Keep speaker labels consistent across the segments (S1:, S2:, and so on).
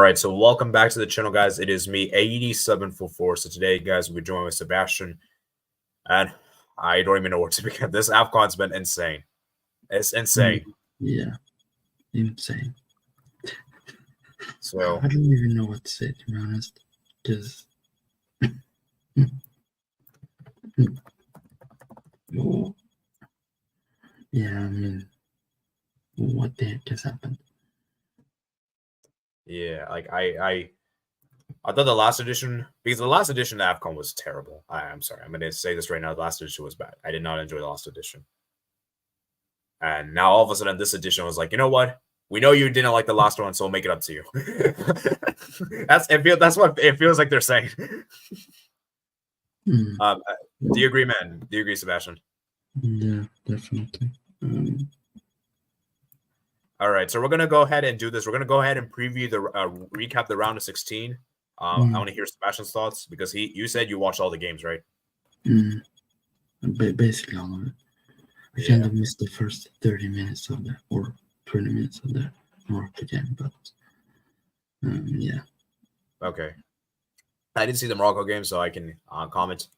S1: right, so welcome back to the channel, guys. It is me, 8744. So today, guys, we'll be joined with Sebastian, and I don't even know what to begin. This Afcon's been insane. It's insane.
S2: Yeah, insane.
S1: So
S2: I don't even know what to say, to be honest. Because oh, yeah, I mean, what the heck has happened?
S1: yeah, like I thought the last edition, because the last edition of Afcon was terrible. I'm sorry, I'm gonna say this right now. The last edition was bad. I did not enjoy the last edition. And now all of a sudden, this edition was like, you know what? We know you didn't like the last one, so we'll make it up to you. That's what it feels like they're saying. Do you agree, man? Do you agree, Sebastian?
S2: Yeah, definitely.
S1: All right, so we're gonna go ahead and do this. We're gonna go ahead and preview the recap the round of 16. I want to hear Sebastian's thoughts because you said you watched all the games, right?
S2: Basically all of it. I kind of missed the first 30 minutes of that, or 20 minutes of the Morocco game, but yeah.
S1: Okay. I didn't see the Morocco game, so I can comment.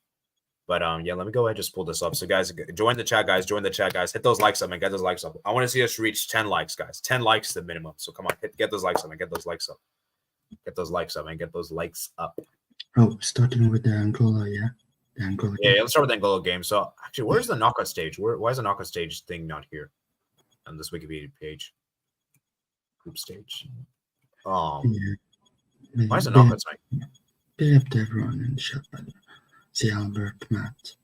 S1: But yeah, let me go ahead and just pull this up. So guys, join the chat, guys. Join the chat, guys. Hit those likes up and get those likes up. I want to see us reach 10 likes, guys. 10 likes the minimum. So come on, get those likes up and get those likes up. Get those likes up and get those likes up.
S2: Oh, starting with the Angola, yeah. The Angola
S1: game. Yeah, let's start with the Angola game. So actually, where's the knockout stage? Why is the knockout stage thing not here on this Wikipedia page? Group stage. Why is the knockout stage?
S2: They have everyone in the chat, by the way. See Albert, Matt,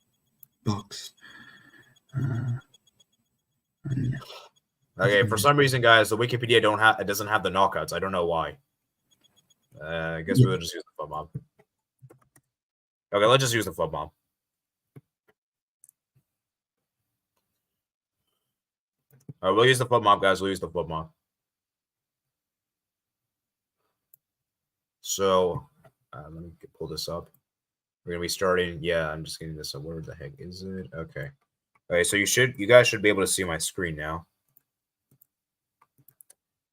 S2: Box. And yeah.
S1: Okay, for some reason, guys, the Wikipedia doesn't have the knockouts. I don't know why. I guess we'll just use the FUT mob. Okay, let's just use the FUT mob. All right, we'll use the FUT mob, guys. We'll use the FUT mob. So let me pull this up. We're gonna be starting. Yeah, I'm just getting this up. Where the heck is it? Okay. Okay, so you guys should be able to see my screen now.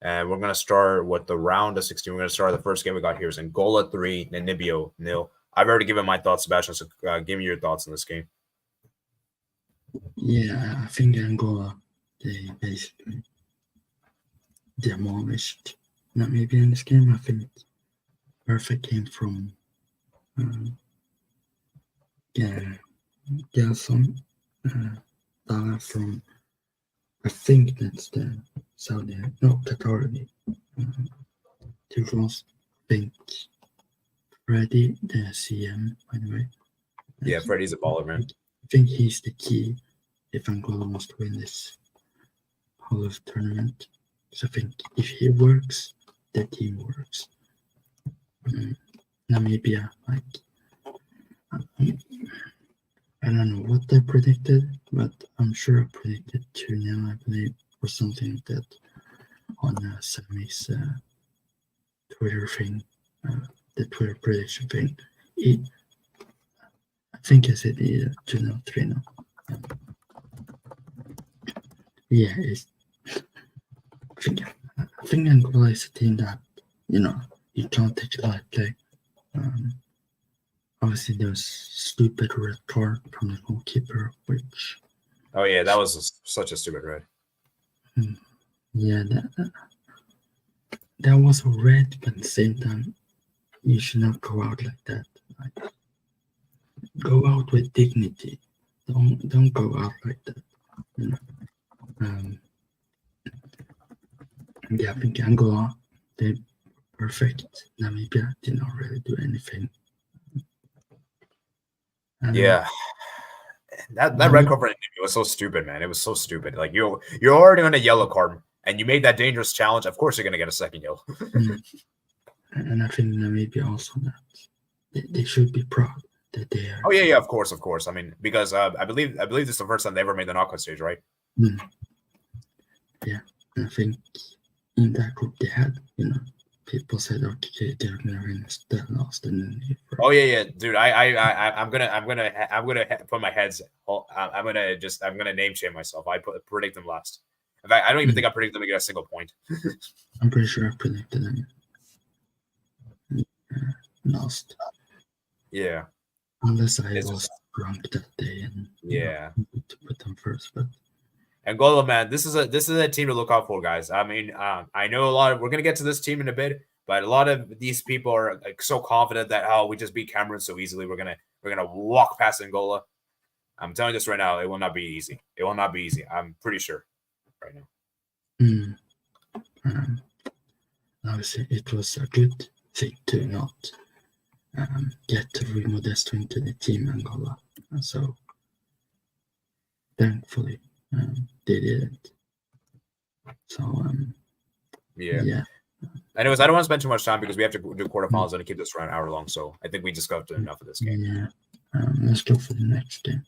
S1: And we're gonna start with the round of 16. We're gonna start the first game we got here is Angola 3, Namibia 0. I've already given my thoughts, Sebastian. So give me your thoughts on this game.
S2: Yeah, I think Angola, they basically demolished Namibia in this game. I think perfect game from Gelson, Dala from, I think that's the Saudi, no, Qatar. I think Freddie, the CM, by the way.
S1: Yeah, Freddie's a baller, man.
S2: I think he's the key if Angola wants to win this whole of tournament. So I think if he works, the team works. Namibia, like, I don't know what they predicted, but I'm sure I predicted 2-0, I believe, or something like that on Sammy's Twitter thing, the Twitter prediction thing. I think I said 2-0, 3-0. Yeah, I think Angola is a team that, you can't take it lightly. Obviously, there was stupid red card from the goalkeeper, which...
S1: Oh, yeah, that was such a stupid red.
S2: Yeah, that was a red, but at the same time, you should not go out like that. Like, go out with dignity. Don't go out like that. Yeah, I think Angola, they're perfect. Namibia did not really do anything.
S1: Yeah, that red card was so stupid, man. It was so stupid. Like you're already on a yellow card, and you made that dangerous challenge. Of course, you're gonna get a second yellow.
S2: And I think Namibia also that they should be proud that they are.
S1: Oh yeah, of course. I mean, because I believe this is the first time they ever made the knockout stage, right?
S2: Yeah, and I think in that group they had, people said, okay, they're gonna win that last, and then
S1: oh yeah, dude. I'm gonna put my heads. I'm gonna name shame myself. I predict them last. In fact, I don't even think I predicted them to get a single point.
S2: I'm pretty sure I predicted them. lost.
S1: Yeah.
S2: Unless I
S1: It's
S2: was
S1: just,
S2: drunk that day and
S1: yeah.
S2: to put them first, but
S1: Angola, man, this is a team to look out for, guys. I mean, I know we're gonna get to this team in a bit, but a lot of these people are like so confident that we just beat Cameroon so easily. We're gonna walk past Angola. I'm telling you this right now, it will not be easy. It will not be easy. I'm pretty sure right now.
S2: Obviously, it was a good thing to not get Rui Modesto into the team Angola. So thankfully, they didn't. So yeah.
S1: Anyways, I don't want to spend too much time because we have to do quarterfinals and keep this around an hour long. So I think we just got enough of this game.
S2: Yeah. Let's go for the next game.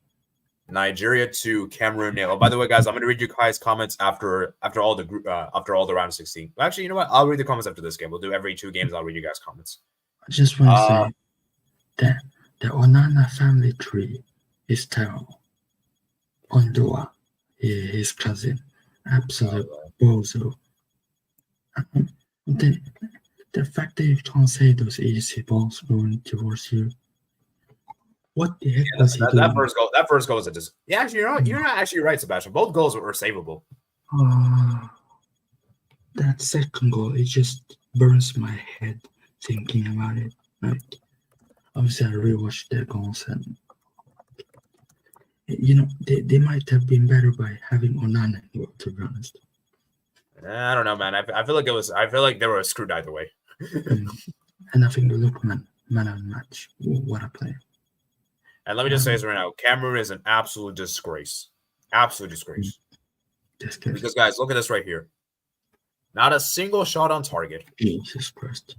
S1: Nigeria 2, Cameroon 0. Oh, by the way, guys, I'm gonna read you guys' comments after all the round of 16. Well, actually, you know what? I'll read the comments after this game. We'll do every 2 games. I'll read you guys' comments.
S2: I just want to say that the Onana family tree is terrible. Ondua, his cousin, absolute bozo. The fact that you can't say those easy balls going towards you. What the heck was he doing?
S1: That first goal was a just. Yeah, actually, you're not actually right, Sebastian. Both goals were savable.
S2: That second goal, it just burns my head thinking about it. Like, obviously, I rewatched their goals, and they might have been better by having Onana, to be honest.
S1: I don't know, man. I feel like they were screwed either way.
S2: And I think Lookman, man of the match. What a player.
S1: And let me just say this right now. Cameroon is an absolute disgrace. Absolute disgrace. Because, guys, look at this right here. Not a single shot on target.
S2: Jesus Christ.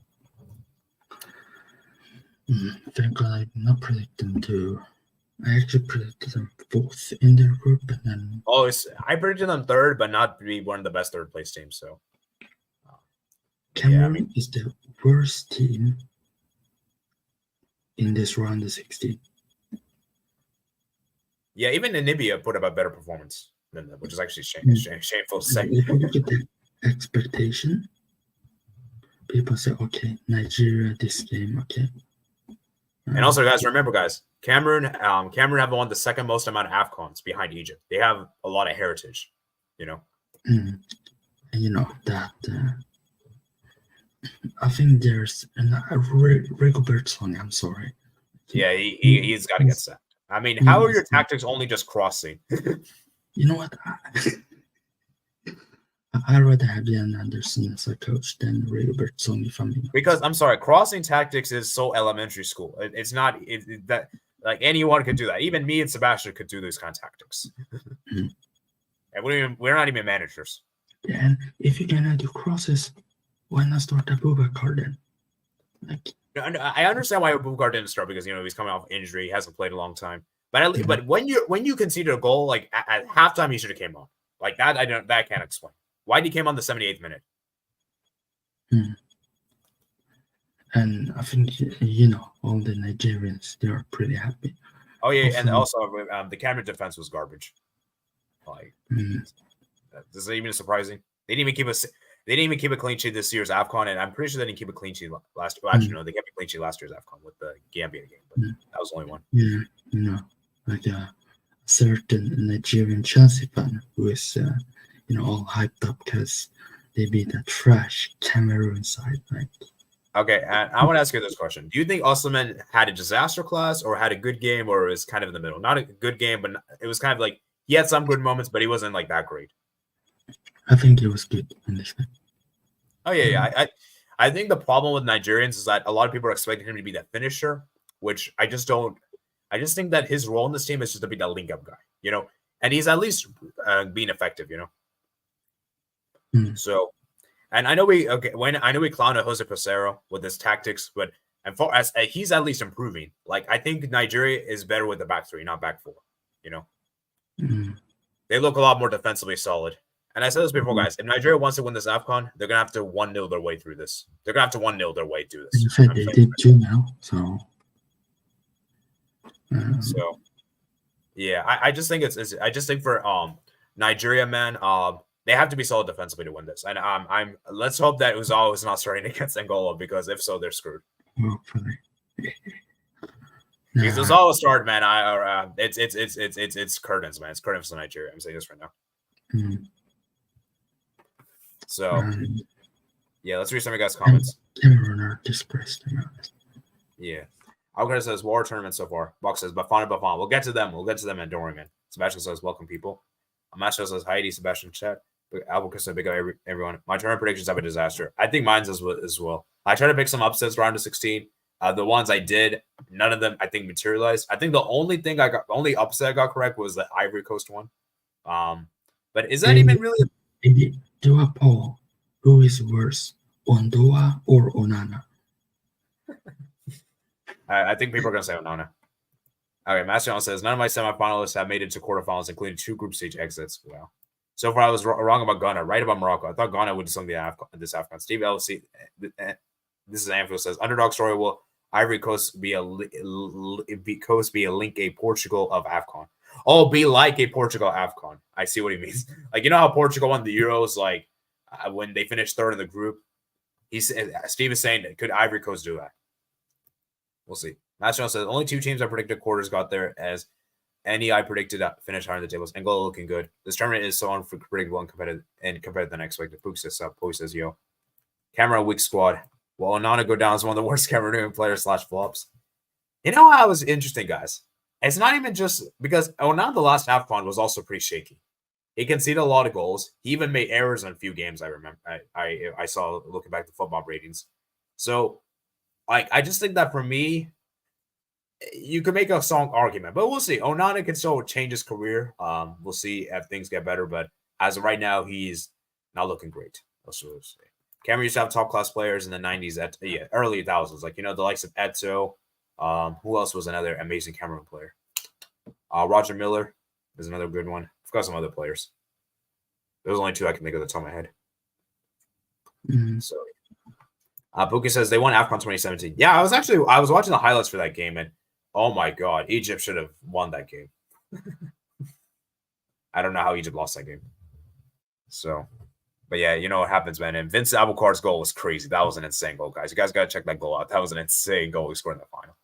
S2: Thank God I did not predict them to. I actually predicted them 4th in their group. And then.
S1: I predicted them 3rd, but not be one of the best 3rd place teams. So.
S2: Cameroon is the worst team in this round of 16.
S1: Yeah, even Namibia put up a better performance than them, which is actually shameful to say.
S2: If you look at the expectation, people say, okay, Nigeria this game, okay.
S1: And also, guys, remember, guys, Cameroon have won the 2nd most amount of Afcons behind Egypt. They have a lot of heritage,
S2: And you know that I think there's a Rigobert song. I'm sorry.
S1: Yeah, he's got to get set. I mean, how are your tactics only just crossing?
S2: You know what? I'd rather have Jan Anderson as a coach than Rigobert song, if I'm being
S1: Because I'm sorry, crossing tactics is so elementary school. It's not that like anyone could do that. Even me and Sebastian could do those kind of tactics. And we're not even managers.
S2: Yeah, and if you're gonna do crosses, why not start Abubakar then?
S1: I understand why Abubakar didn't start because he's coming off injury, he hasn't played a long time. But when you conceded a goal, like at halftime, he should have came on. Like that, I can't explain. Why did he came on the 78th minute?
S2: And I think all the Nigerians, they are pretty happy.
S1: Oh yeah, and also the Cameroon defense was garbage. Like this is even surprising. They didn't even keep a clean sheet this year's Afcon, and I'm pretty sure they didn't keep a clean sheet last. Well, actually, no, they kept a clean sheet last year's Afcon with the Gambia game, but that was the only one.
S2: Yeah, like a certain Nigerian Chelsea fan who is, all hyped up because they beat a trash Cameroon side. Right?
S1: Okay, and I want to ask you this question: do you think Osimhen had a disaster class, or had a good game, or was kind of in the middle? Not a good game, but it was kind of like he had some good moments, but he wasn't like that great.
S2: I think it was good in this game.
S1: Oh yeah. I think the problem with Nigerians is that a lot of people are expecting him to be that finisher, which I just don't. I just think that his role in this team is just to be that link-up guy, and he's at least being effective, So, and I know we clown Jose Pesero with his tactics, but and far as he's at least improving. Like I think Nigeria is better with the back 3, not back 4. They look a lot more defensively solid. And I said this before, guys. If Nigeria wants to win this Afcon, they're gonna have to 1-0 their way through this. They're gonna have to 1-0 their way through this.
S2: In fact, they did 2 now. So,
S1: yeah, I just think I just think for Nigeria, man, they have to be solid defensively to win this. And let's hope that Uzal is not starting against Angola, because if so, they're screwed.
S2: hopefully.
S1: Because it's all a start, man. It's curtains, man. It's curtains for Nigeria. I'm saying this right now. So yeah, let's read some of you guys' comments.
S2: Cameroon are disgraced, to be honest.
S1: Yeah. Alcantara says war tournament so far. Box says Bafana. We'll get to them. Man. Don't worry, man. Sebastian says welcome people. Macho says Heidi. Sebastian chat. Albuquerque said big up everyone. My tournament predictions have been a disaster. I think mine's as well. I tried to pick some upsets round of 16. The ones I did, none of them I think materialized. I think the only upset I got correct was the Ivory Coast one. But is that even really?
S2: Do a poll. Who is worse, Ondoa or Onana?
S1: I think people are gonna say Onana. Okay, Master says none of my semifinalists have made it to quarterfinals, including 2 group stage exits. Wow. So far, I was wrong about Ghana, right about Morocco. I thought Ghana would do something this Afcon. Steve LC, this is Anfield says underdog story. Will Ivory Coast be a link a Portugal of Afcon? Oh, be like a Portugal Afcon. I see what he means. Like, you know how Portugal won the Euros, like when they finished third in the group. Steve is saying, could Ivory Coast do that? We'll see. Master says only 2 teams I predicted quarters got there, as any I predicted finish higher in the tables. Angola looking good. This tournament is so unpredictable and competitive than expected. Pook says up. Pook says yo. Cameroon weak squad. Well, Onana go down as one of the worst Cameroonian players / flops. You know how it was interesting, guys? It's not even just because Onana the last Afcon was also pretty shaky. He conceded a lot of goals. He even made errors in a few games. I remember. I saw looking back to football ratings. So, I just think that for me, you could make a strong argument, but we'll see. Onana can still change his career. We'll see if things get better, but as of right now, he's not looking great. We'll see. Cameroon used to have top class players in the 90s, early 2000s, like, the likes of Eto. Who else was another amazing Cameroon player? Roger Miller is another good one. I forgot some other players. There's only 2 I can think of at the top of my head. So, Buki says they won Afcon 2017. Yeah, I was watching the highlights for that game, and oh my God, Egypt should have won that game. I don't know how Egypt lost that game. So, but yeah, you know what happens, man. And Vince Abukar's goal was crazy. That was an insane goal, guys. You guys got to check that goal out. That was an insane goal he scored in the final.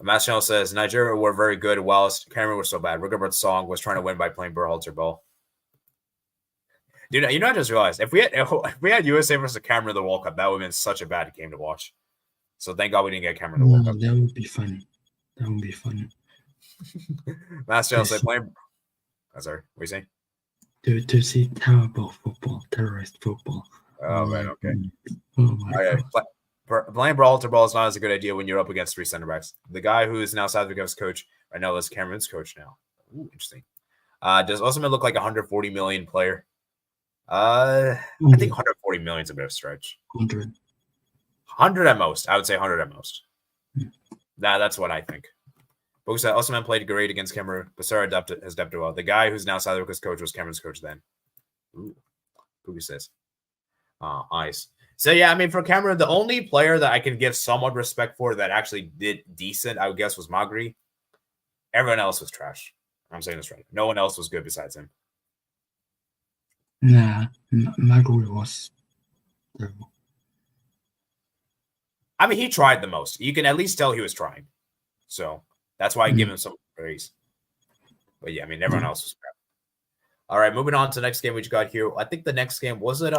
S1: Mass Channel says Nigeria were very good whilst Cameroon was so bad. Rigobert Song was trying to win by playing Berhalter ball. Dude, I just realized if we had USA versus Cameroon in the World Cup, that would have been such a bad game to watch. So thank God we didn't get Cameroon in the World Cup.
S2: That would be funny.
S1: Mass Channel said playing. Sorry, what are you saying?
S2: To see terrible football, terrorist football.
S1: Oh man, okay.
S2: Oh my God.
S1: Playing Berhalter ball is not as a good idea when you're up against 3 center backs. The guy who is now South Africa's coach right now is Cameroon's coach now. Ooh, interesting. Does Osimhen look like a 140 million player? I think 140 million is a bit of a stretch. 100 at most. I would say 100 at most. That's what I think. Book said Osimhen played great against Cameroon. Basara has adapted well. The guy who's now South Africa's coach was Cameroon's coach then. Ooh. Pookie says. Nice. So, yeah, I mean, for Cameroon, the only player that I can give somewhat respect for that actually did decent, I would guess, was Magri. Everyone else was trash. I'm saying this right. No one else was good besides him.
S2: Nah, Magri was terrible.
S1: I mean, he tried the most. You can at least tell he was trying. So, that's why I give him some praise. But, yeah, I mean, everyone else was crap. All right, moving on to the next game we just got here. I think the next game, was it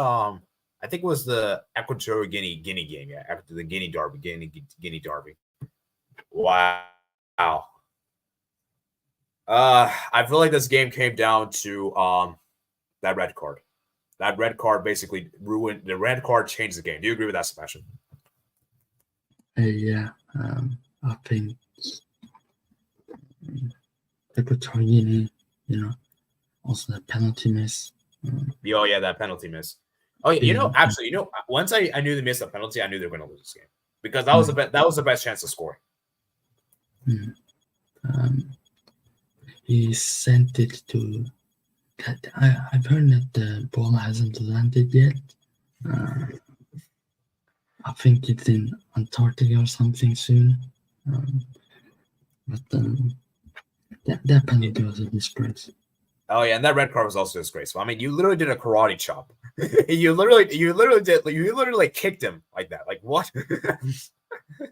S1: I think it was the Equatorial Guinea game, yeah, after the Guinea Derby. Wow. I feel like this game came down to that red card. That red card basically ruined. The red card changed the game. Do you agree with that, Sebastian?
S2: Yeah, I think Equatorial Guinea, also the penalty miss.
S1: Oh yeah, that penalty miss. Oh, yeah, actually, once I knew they missed the penalty, I knew they were going to lose this game because that was the best chance to score.
S2: He sent it to. I've heard that the ball hasn't landed yet. I think it's in Antarctica or something soon. But that penalty was a disgrace.
S1: Oh yeah, and that red card was also disgraceful. I mean, you literally did a karate chop. you literally kicked him like that. Like what?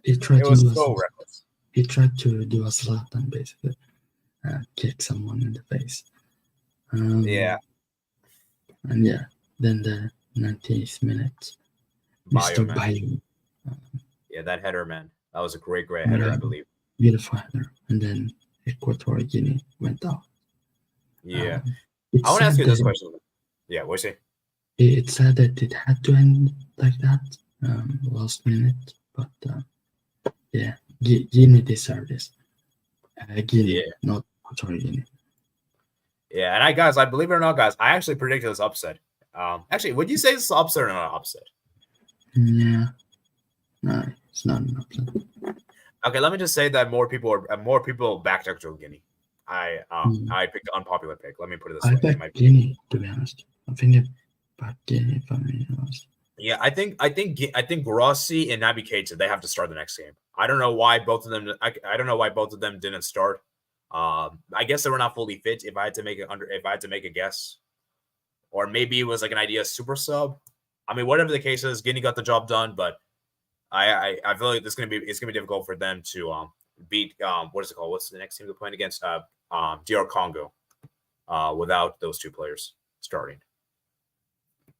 S2: He tried
S1: It
S2: to
S1: was
S2: do
S1: so reckless.
S2: he tried to do a Zlatan basically, kick someone in the face.
S1: Yeah.
S2: And yeah, then the 90th minute, Mr.
S1: Man.
S2: Bayo.
S1: Yeah, that header, man. That was a great header, I believe.
S2: Beautiful header. And then Equatorial Guinea went out.
S1: Yeah. I want to ask you this question. Yeah, what's it?
S2: It said that it had to end like that, last minute. But yeah, Guinea deserved this. Guinea, not Equatorial Guinea.
S1: Yeah, and I believe it or not, guys, I actually predicted this upset. Actually, would you say this is an upset or not an upset?
S2: Yeah. No, it's not an upset.
S1: Okay, let me just say that more people backed Equatorial Guinea. I picked an unpopular pick. Let me put it this way.
S2: I backed Guinea, to be honest. I think I backed Guinea, if I'm being honest.
S1: Yeah, I think Grossi and Naby Keita, they have to start the next game. I don't know why both of them. I don't know why both of them didn't start. I guess they were not fully fit. If I had to make a guess, or maybe it was like an idea super sub. I mean, whatever the case is, Guinea got the job done, but I feel like it's gonna be difficult for them to beat what is it called? What's the next team they're playing against? DR Congo, without those two players starting.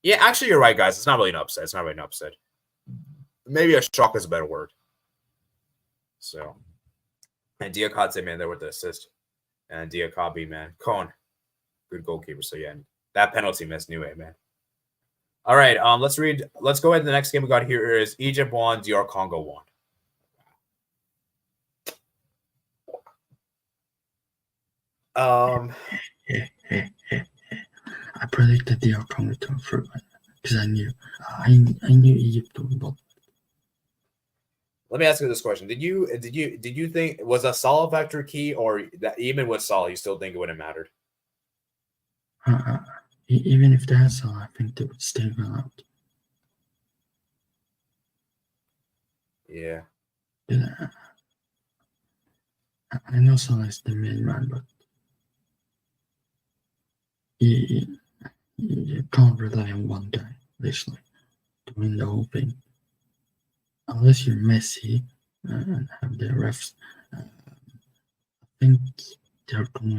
S1: Yeah, actually, you're right, guys. It's not really an upset. It's not really an upset. Maybe a shock is a better word. So, and Diakate, man, there with the assist. And Diakabi, man. Cone, good goalkeeper. So, yeah, that penalty miss, anyway, man. All right, let's go ahead to the next game we got here is Egypt 1, DR Congo 1.
S2: I predicted the outcome to improve because I knew Egypt would win.
S1: Let me ask you this question: Did you think was a Salah factor key, or that even with Salah, you still think it wouldn't have mattered?
S2: Even if they had Salah, I think they would still go out.
S1: Yeah.
S2: I know Salah is the main man, but you can't rely on one guy, literally, to win the whole thing. Unless you're Messi and have the refs. I think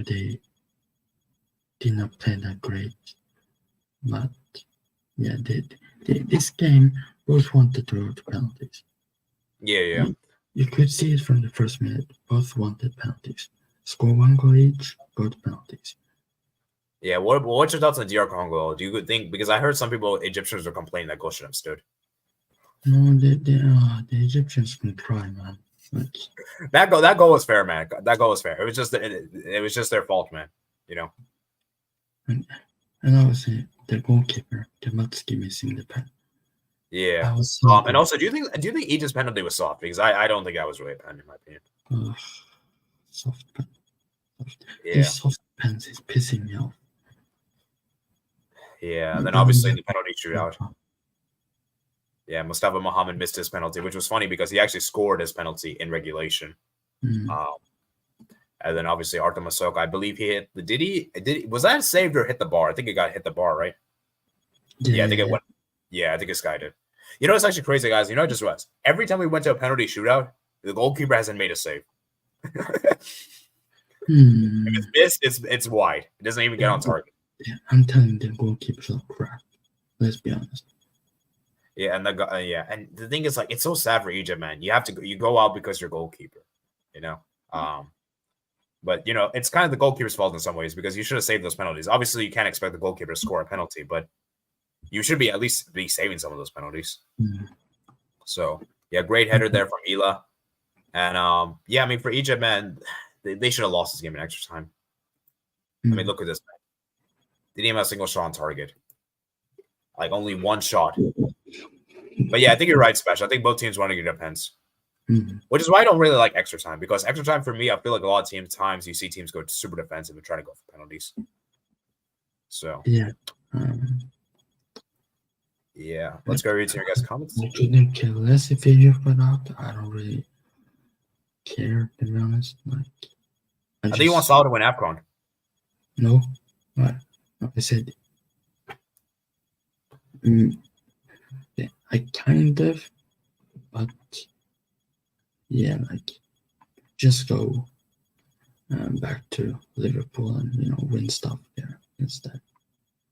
S2: they did not play that great. But, yeah, this game, both wanted to go to penalties.
S1: Yeah.
S2: You could see it from the first minute. Both wanted penalties. Score one goal each, go to penalties.
S1: Yeah, what's your thoughts on DR Congo? Do you think, because I heard some people, Egyptians, were complaining that goal should have stood.
S2: No, the Egyptians can try, man. Like,
S1: that goal was fair, man. That goal was fair. It was just their fault, man. You know.
S2: And obviously the goalkeeper, Kamatsuki, missing the pen.
S1: Yeah. And also, do you think Egypt's penalty was soft? Because I don't think that was really a pen, in my opinion.
S2: Soft pen.
S1: Yeah.
S2: These soft pens is pissing me off.
S1: Yeah, and then obviously the penalty shootout. Yeah, Mustafa Mohammed missed his penalty, which was funny because he actually scored his penalty in regulation. And then obviously Artem Masoka, I believe he hit. Did he? Was that saved or hit the bar? I think it got hit the bar, right? Yeah, I think it went. Yeah, I think this guy did. You know, it's actually crazy, guys. You know, it just was. Every time we went to a penalty shootout, the goalkeeper hasn't made a save. If it's missed, it's wide. It doesn't even get on target.
S2: Yeah, I'm telling the goalkeepers are crap. Let's be honest.
S1: Yeah, and and the thing is, like, it's so sad for Egypt, man. You go out because you're goalkeeper, you know. But you know, it's kind of the goalkeeper's fault in some ways because you should have saved those penalties. Obviously, you can't expect the goalkeeper to score a penalty, but you should at least be saving some of those penalties. So yeah, great header there from Ila, and yeah, I mean for Egypt, man, they should have lost this game in extra time. I mean, look at this, man. They didn't even have a single shot on target. Like only one shot. But yeah, I think you're right, Special. I think both teams want to get up pens. Which is why I don't really like extra time. Because extra time for me, I feel like a lot of times you see teams go super defensive and try to go for penalties. So
S2: yeah.
S1: Yeah. Let's go read to your guys' comments.
S2: I couldn't care less if you put out. I don't really care, to be honest. Like,
S1: I think you want Salah to win Afcon.
S2: No. But I said, yeah, I kind of, but yeah, like just go back to Liverpool and win stuff there instead.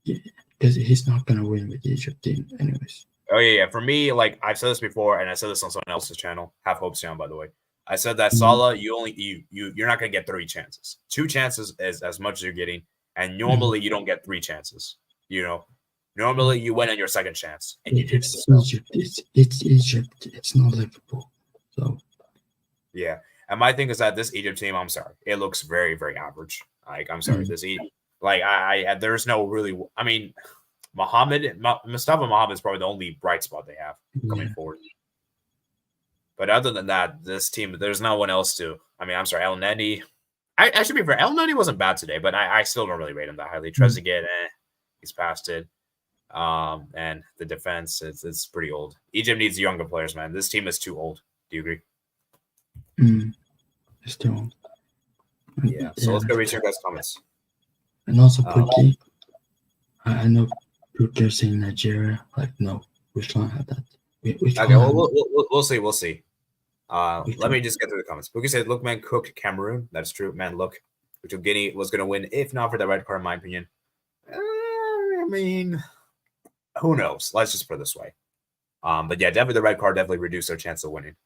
S2: Yeah, because he's not gonna win with the Egypt team anyways.
S1: Oh yeah. For me, like I've said this before, and I said this on someone else's channel, Half Hope's channel, by the way. I said that Salah, you're not gonna get 3 chances. 2 chances is as much as you're getting, and normally you don't get 3 chances. Normally you win on your second chance, and you didn't.
S2: It's Egypt. It's Egypt. It's not Liverpool. So
S1: yeah. And my thing is that this Egypt team, I'm sorry, it looks very, very average. Like I'm sorry, this I there's no really. I mean, Mustafa Mohammed is probably the only bright spot they have coming forward. But other than that, this team, there's no one else to. I mean, I'm sorry, El Neni. I should be fair. El Neni wasn't bad today, but I still don't really rate him that highly. Trezeguet, he's past it. And the defense, it's pretty old. Egypt needs younger players, man. This team is too old. Do you agree?
S2: It's too old.
S1: Yeah. So let's go read your guys' comments.
S2: And also, Pookie. I know Pookie are saying Nigeria. Like, no, we can't have that.
S1: Okay, well, we'll see. We'll see. Let me just get through the comments. Pookie said, "Look, man, cooked Cameroon. That's true, man. Look, which Guinea was going to win if not for the red card, in my opinion. I mean, who knows? Let's just put it this way. But yeah, definitely the red card definitely reduced their chance of winning.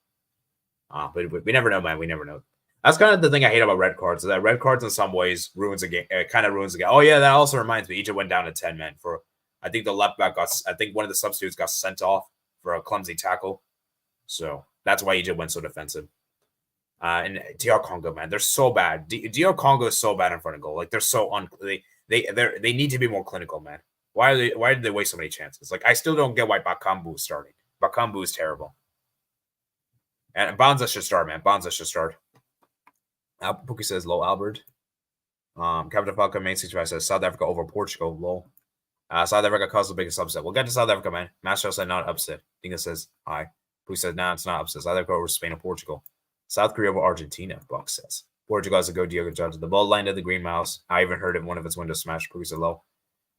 S1: But we never know, man. We never know. That's kind of the thing I hate about red cards. Is that red cards in some ways ruins a game. It kind of ruins the game. Oh yeah, that also reminds me. Egypt went down to 10 men for. I think the left back I think one of the substitutes got sent off for a clumsy tackle. So that's why Egypt went so defensive. And DR Congo, man, they're so bad. DR Congo is so bad in front of goal. Like they're so they need to be more clinical, man. Why did they waste so many chances? Like I still don't get why Bakambu is starting. Bakambu is terrible. And Banza should start, man. Banza should start. Pookie says low Albert. Captain Falcon main 65 says South Africa over Portugal. Low. South Africa caused the biggest upset. We'll get to South Africa, man. Master said not upset. Dinga says hi. Pookie says nah, it's not upset. South Africa over Spain and Portugal. South Korea over Argentina. Buck says Portugal has a go Diogo Jota. The ball landed the green mouse. I even heard it one of its windows smash. Pookie said low.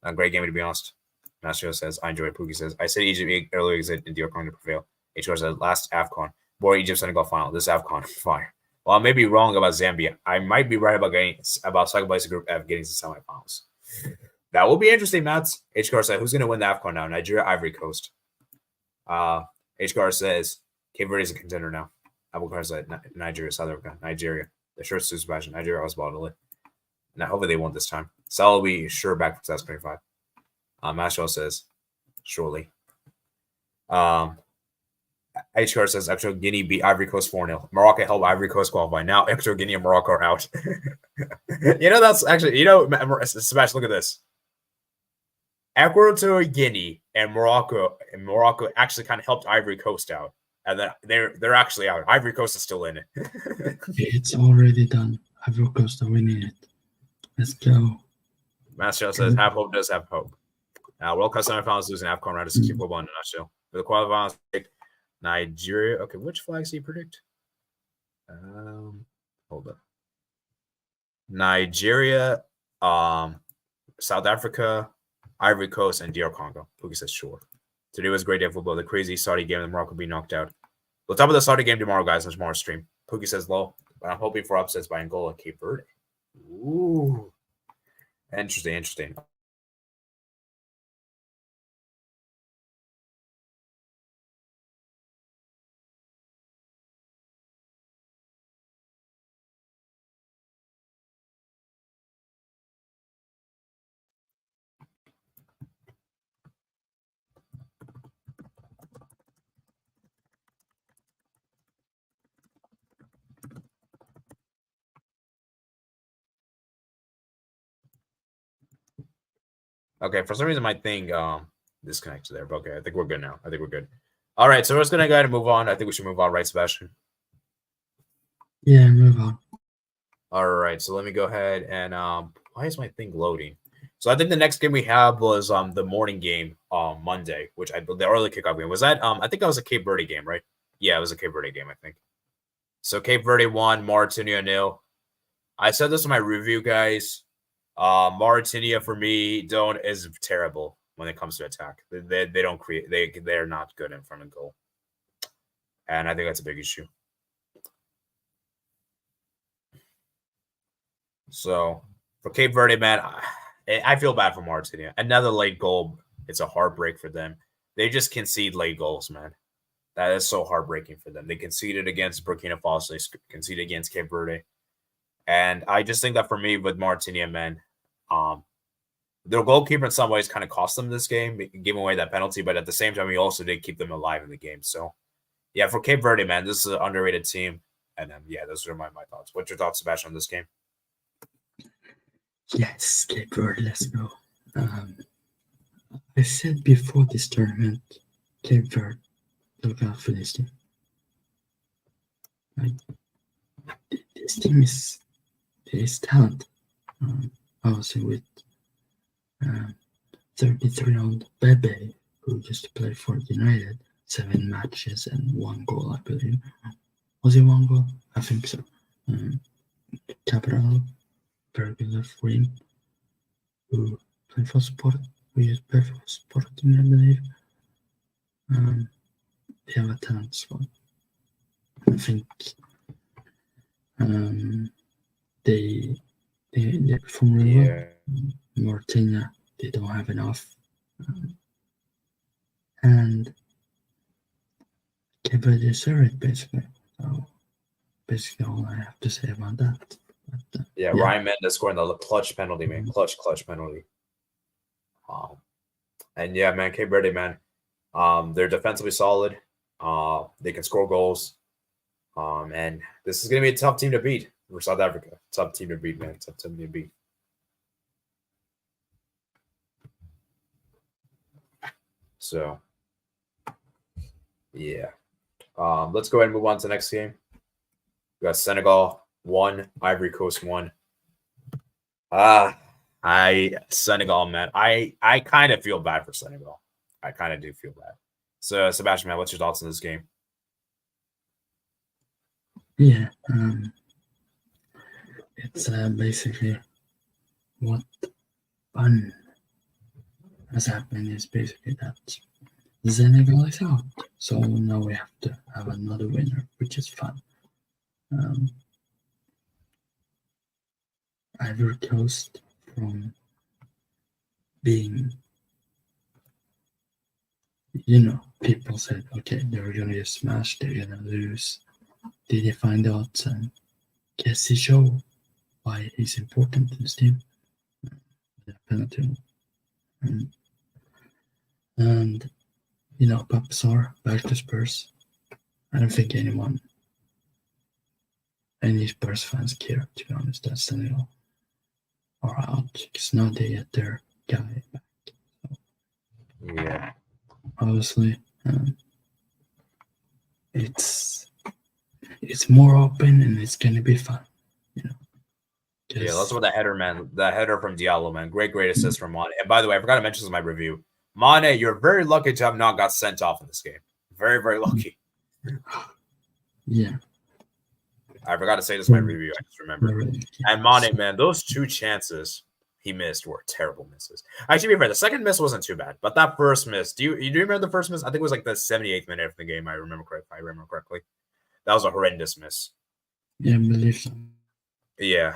S1: A great game to be honest. Master says I enjoy it. Pookie says I said Egypt earlier exit in DR Congo to prevail. HR said last Afcon. Boy, Egypt Senegal final. This Afcon fire. Well, I may be wrong about Zambia. I might be right about second place group F getting to semifinals. That will be interesting, Mats. HCar said, who's going to win the Afcon now? Nigeria, Ivory Coast. HCar says, Cape Verde is a contender now. Abukar said, Nigeria, South Africa, Nigeria. The shirt's too special. Nigeria was bodily. Now, hopefully they won't this time. Salah will be sure back for 2025. Mashal says, surely. HCR says Equatorial Guinea beat Ivory Coast 4-0. Morocco helped Ivory Coast qualify. Now Equatorial Guinea and Morocco are out. That's actually, Sebastian, look at this. Equatorial Guinea and Morocco actually kind of helped Ivory Coast out. And then they're actually out. Ivory Coast is still in it.
S2: It's already done. Ivory Coast are winning it. Let's go.
S1: Master says have hope does have hope. World Cup semifinals losing Afcon round is keep football in a nutshell. For the quarterfinals, Nigeria. Okay, which flags do you predict? Hold up. Nigeria, South Africa, Ivory Coast, and DR Congo. Pookie says sure. Today was a great day of football. The crazy Saudi game and Morocco being knocked out. We'll talk about the Saudi game tomorrow, guys, on tomorrow's stream. Pookie says low, but I'm hoping for upsets by Angola and Cape Verde. Ooh. Interesting. Okay, for some reason my thing disconnected there, but okay, I think we're good now. I think we're good. All right, so we're just gonna go ahead and move on. I think we should move on, right, Sebastian?
S2: Yeah, move on.
S1: All right, so let me go ahead and why is my thing loading? So I think the next game we have was the morning game on Monday, which the early kickoff game. Was that I think that was a Cape Verde game, right? Yeah, it was a Cape Verde game, I think. So Cape Verde won, Mauritania 0. I said this in my review, guys. Mauritania for me is terrible when it comes to attack. They don't create. They're not good in front of goal, and I think that's a big issue. So for Cape Verde, man, I feel bad for Mauritania. Another late goal. It's a heartbreak for them. They just concede late goals, man. That is so heartbreaking for them. They conceded against Burkina Faso. They conceded against Cape Verde. And I just think that for me with Mauritania, man, their goalkeeper in some ways kind of cost them this game, giving away that penalty. But at the same time, he also did keep them alive in the game. So, yeah, for Cape Verde, man, this is an underrated team. And yeah, those are my thoughts. What's your thoughts, Sebastian, on this game?
S2: Yes, Cape Verde, let's go. I said before this tournament, Cape Verde, look out for this team. This team is talent. Obviously with 33-year-old Bebe, who used to play for United, 7 matches and 1 goal, I believe. Was it 1 goal? I think so. Cabral, very good left wing, who played for Sport. We used to play for Sporting, I believe. They have a talent squad. I think they perform really well. Mauritania, they don't have enough. And Cape Verde deserve it, basically. So, basically all I have to say about that. But,
S1: yeah, Ryan Mendes scoring the clutch penalty, man. Clutch penalty. And yeah, man, Cape Verde, man, they're defensively solid. They can score goals. And this is going to be a tough team to beat for South Africa. Tough team to beat, man. Tough team to beat. So, yeah. Let's go ahead and move on to the next game. We got Senegal 1, Ivory Coast 1. Senegal, man. I kind of feel bad for Senegal. I kind of do feel bad. So, Sebastian, man, what's your thoughts on this game?
S2: Yeah, it's basically what fun has happened is basically that Senegal is out. So now we have to have another winner, which is fun. Ivory Coast from being, people said, okay, they're going to get smashed, they're going to lose. Did they find out and guess he show why he's important in this team? The penalty. And Papsar back to Spurs. I don't think any Spurs fans care, to be honest, that Senegal are out because now they get their guy back. So,
S1: yeah.
S2: Obviously, it's more open and it's gonna be fun,
S1: Yeah, that's what the header, man. The header from Diallo, man. Great assist from Mane. And by the way, I forgot to mention this in my review. Mane, you're very lucky to have not got sent off in this game. Very, very lucky.
S2: Yeah.
S1: I forgot to say this in my review. I just remembered. And Mane, man, those 2 chances he missed were terrible misses. Actually, to be fair, the second miss wasn't too bad, but that first miss, do you remember the first miss? I think it was like the 78th minute of the game. I remember correctly. That was a horrendous miss.
S2: Yeah, I believe so.
S1: Yeah.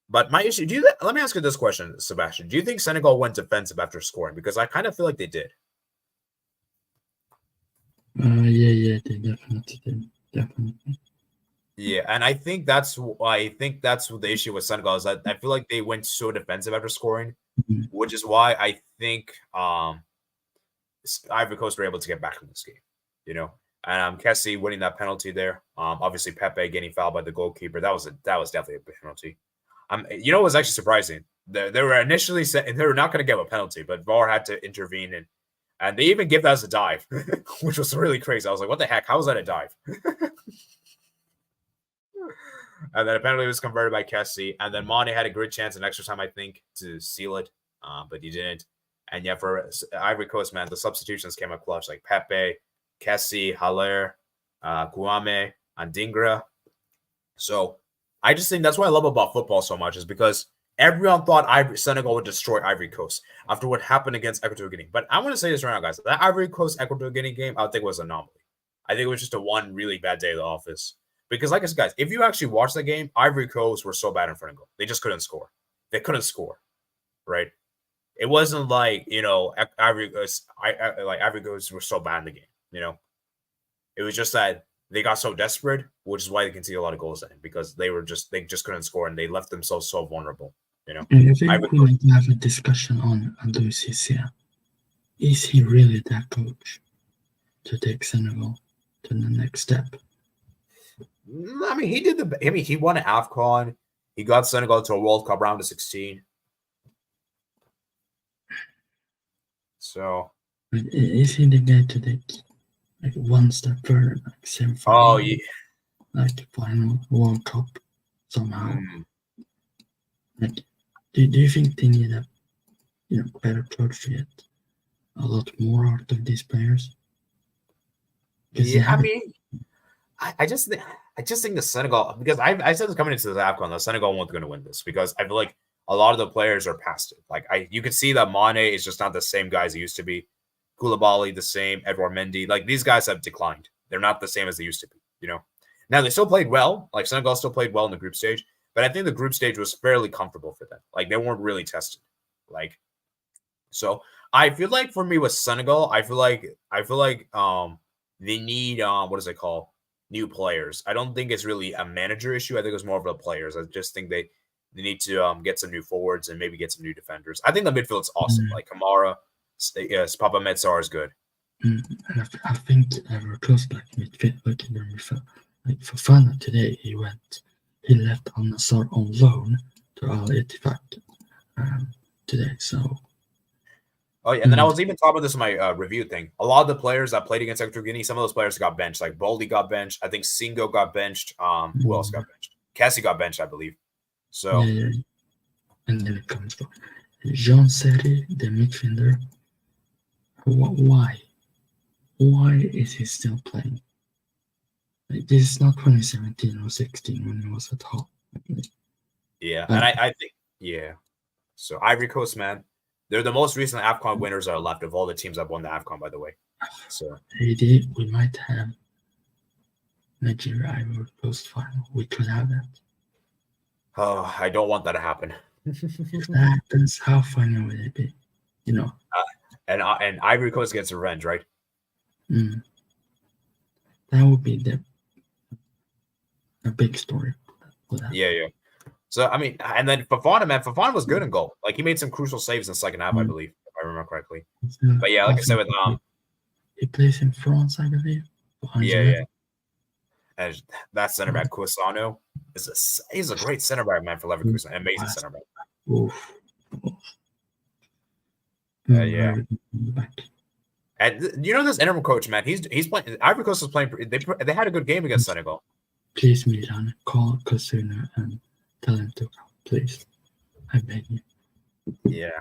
S1: But my issue, let me ask you this question, Sebastian. Do you think Senegal went defensive after scoring? Because I kind of feel like they did.
S2: Yeah, they definitely did. Definitely.
S1: Yeah, and I think that's what the issue with Senegal is that I feel like they went so defensive after scoring, which is why I think Ivory Coast were able to get back in this game, And Kessie winning that penalty there. Obviously Pepe getting fouled by the goalkeeper. That was definitely a penalty. What was actually surprising? They were initially they were not going to give a penalty, but VAR had to intervene and they even give that as a dive, which was really crazy. I was like, what the heck? How was that a dive? And then a penalty was converted by Kessie. And then Mane had a good chance in extra time, I think, to seal it, but he didn't. And yeah, for Ivory Coast, man, the substitutions came up clutch, like Pepe, Kessie, Haller, Kouame, and Dingra. So I just think that's what I love about football so much is because Everyone thought Senegal would destroy Ivory Coast after what happened against Equatorial Guinea. But I want to say this right now, guys. That Ivory Coast Equatorial Guinea game, I think was an anomaly. I think it was just a one really bad day at the office. Because, like I said, guys, if you actually watch the game, Ivory Coast were so bad in front of goal. They just couldn't score. They couldn't score, right? It wasn't like, Ivory Coast were so bad in the game, It was just that they got so desperate, which is why they can see a lot of goals in, because they just couldn't score and they left themselves so vulnerable.
S2: I think we might have a discussion on Luis Cisse. Is he really that coach to take Senegal to the next step?
S1: I mean, he won an Afcon. He got Senegal to a World Cup round of 16. So,
S2: is he the guy to take like one step further, like semi-final?
S1: Oh yeah,
S2: like final World Cup somehow. Like, do you think they need a better coach to get a lot more out of these players?
S1: Yeah, I mean, I just think the Senegal, because I said this coming into the Afcon, the Senegal weren't going to win this because I feel like a lot of the players are past it. Like you can see that Mane is just not the same guys he used to be. Koulibaly the same, Edouard Mendy, like these guys have declined. They're not the same as they used to be. Now they still played well. Like Senegal still played well in the group stage, but I think the group stage was fairly comfortable for them. Like they weren't really tested. So I feel like for me with Senegal, I feel like they need what is it called? New players. I don't think it's really a manager issue. I think it's more of the players. I just think they need to get some new forwards and maybe get some new defenders. I think the midfield's awesome. Like Kamara, Papa Metsar is good.
S2: And I think we're close back midfield. Like Fofana today, he left on Nassar on loan to Al Ettifaq today. So.
S1: Oh yeah, and then I was even talking about this in my review thing. A lot of the players that played against Equatorial Guinea, some of those players got benched. Like Boldy got benched. I think Singo got benched. Who else got benched? Cassie got benched, I believe. So
S2: yeah. And then it comes to Jean Serre, the midfielder. Why is he still playing? Like, this is not 2017 or 16 when he was at home.
S1: Yeah, and I think So Ivory Coast, man. They're the most recent Afcon winners that are left of all the teams that won the Afcon, by the way. So
S2: we might have Nigeria Ivory Coast final. We could have that.
S1: Oh, I don't want that to happen.
S2: If that happens, how funny would it be?
S1: And Ivory Coast gets revenge, right?
S2: That would be a big story.
S1: Yeah. So, I mean, and then Fofana was good in goal. Like, he made some crucial saves in the second half, I believe, if I remember correctly. But, yeah, like I said, with
S2: he plays in France, I believe.
S1: Yeah. And that center back, Cuisano, he's a great center back, man, for Leverkusen. Amazing center back.
S2: Oof.
S1: Yeah. And this interim coach, man, he's playing. Ivory Coast was playing. They had a good game against Senegal.
S2: Please, Milan, call Cuisano and tell him to come, please. I beg you.
S1: Yeah.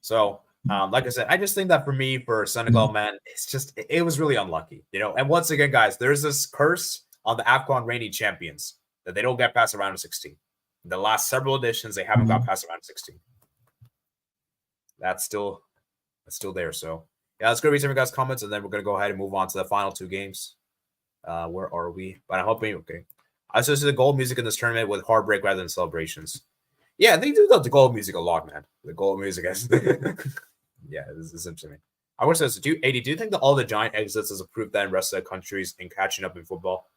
S1: So, like I said, I just think that for Senegal, man, it was really unlucky, And once again, guys, there's this curse on the Afcon reigning champions that they don't get past the round of 16. In the last several editions, they haven't got past the round of 16. That's still there. So, yeah, let's go read some of you guys' comments, and then we're going to go ahead and move on to the final two games. Where are we? But I'm hoping, okay. I associate the gold music in this tournament with heartbreak rather than celebrations. Yeah, they do the gold music a lot, man. The gold music is yeah, this is interesting. I want to say, do you think that all the giant exits is a proof that in rest of the countries in catching up in football?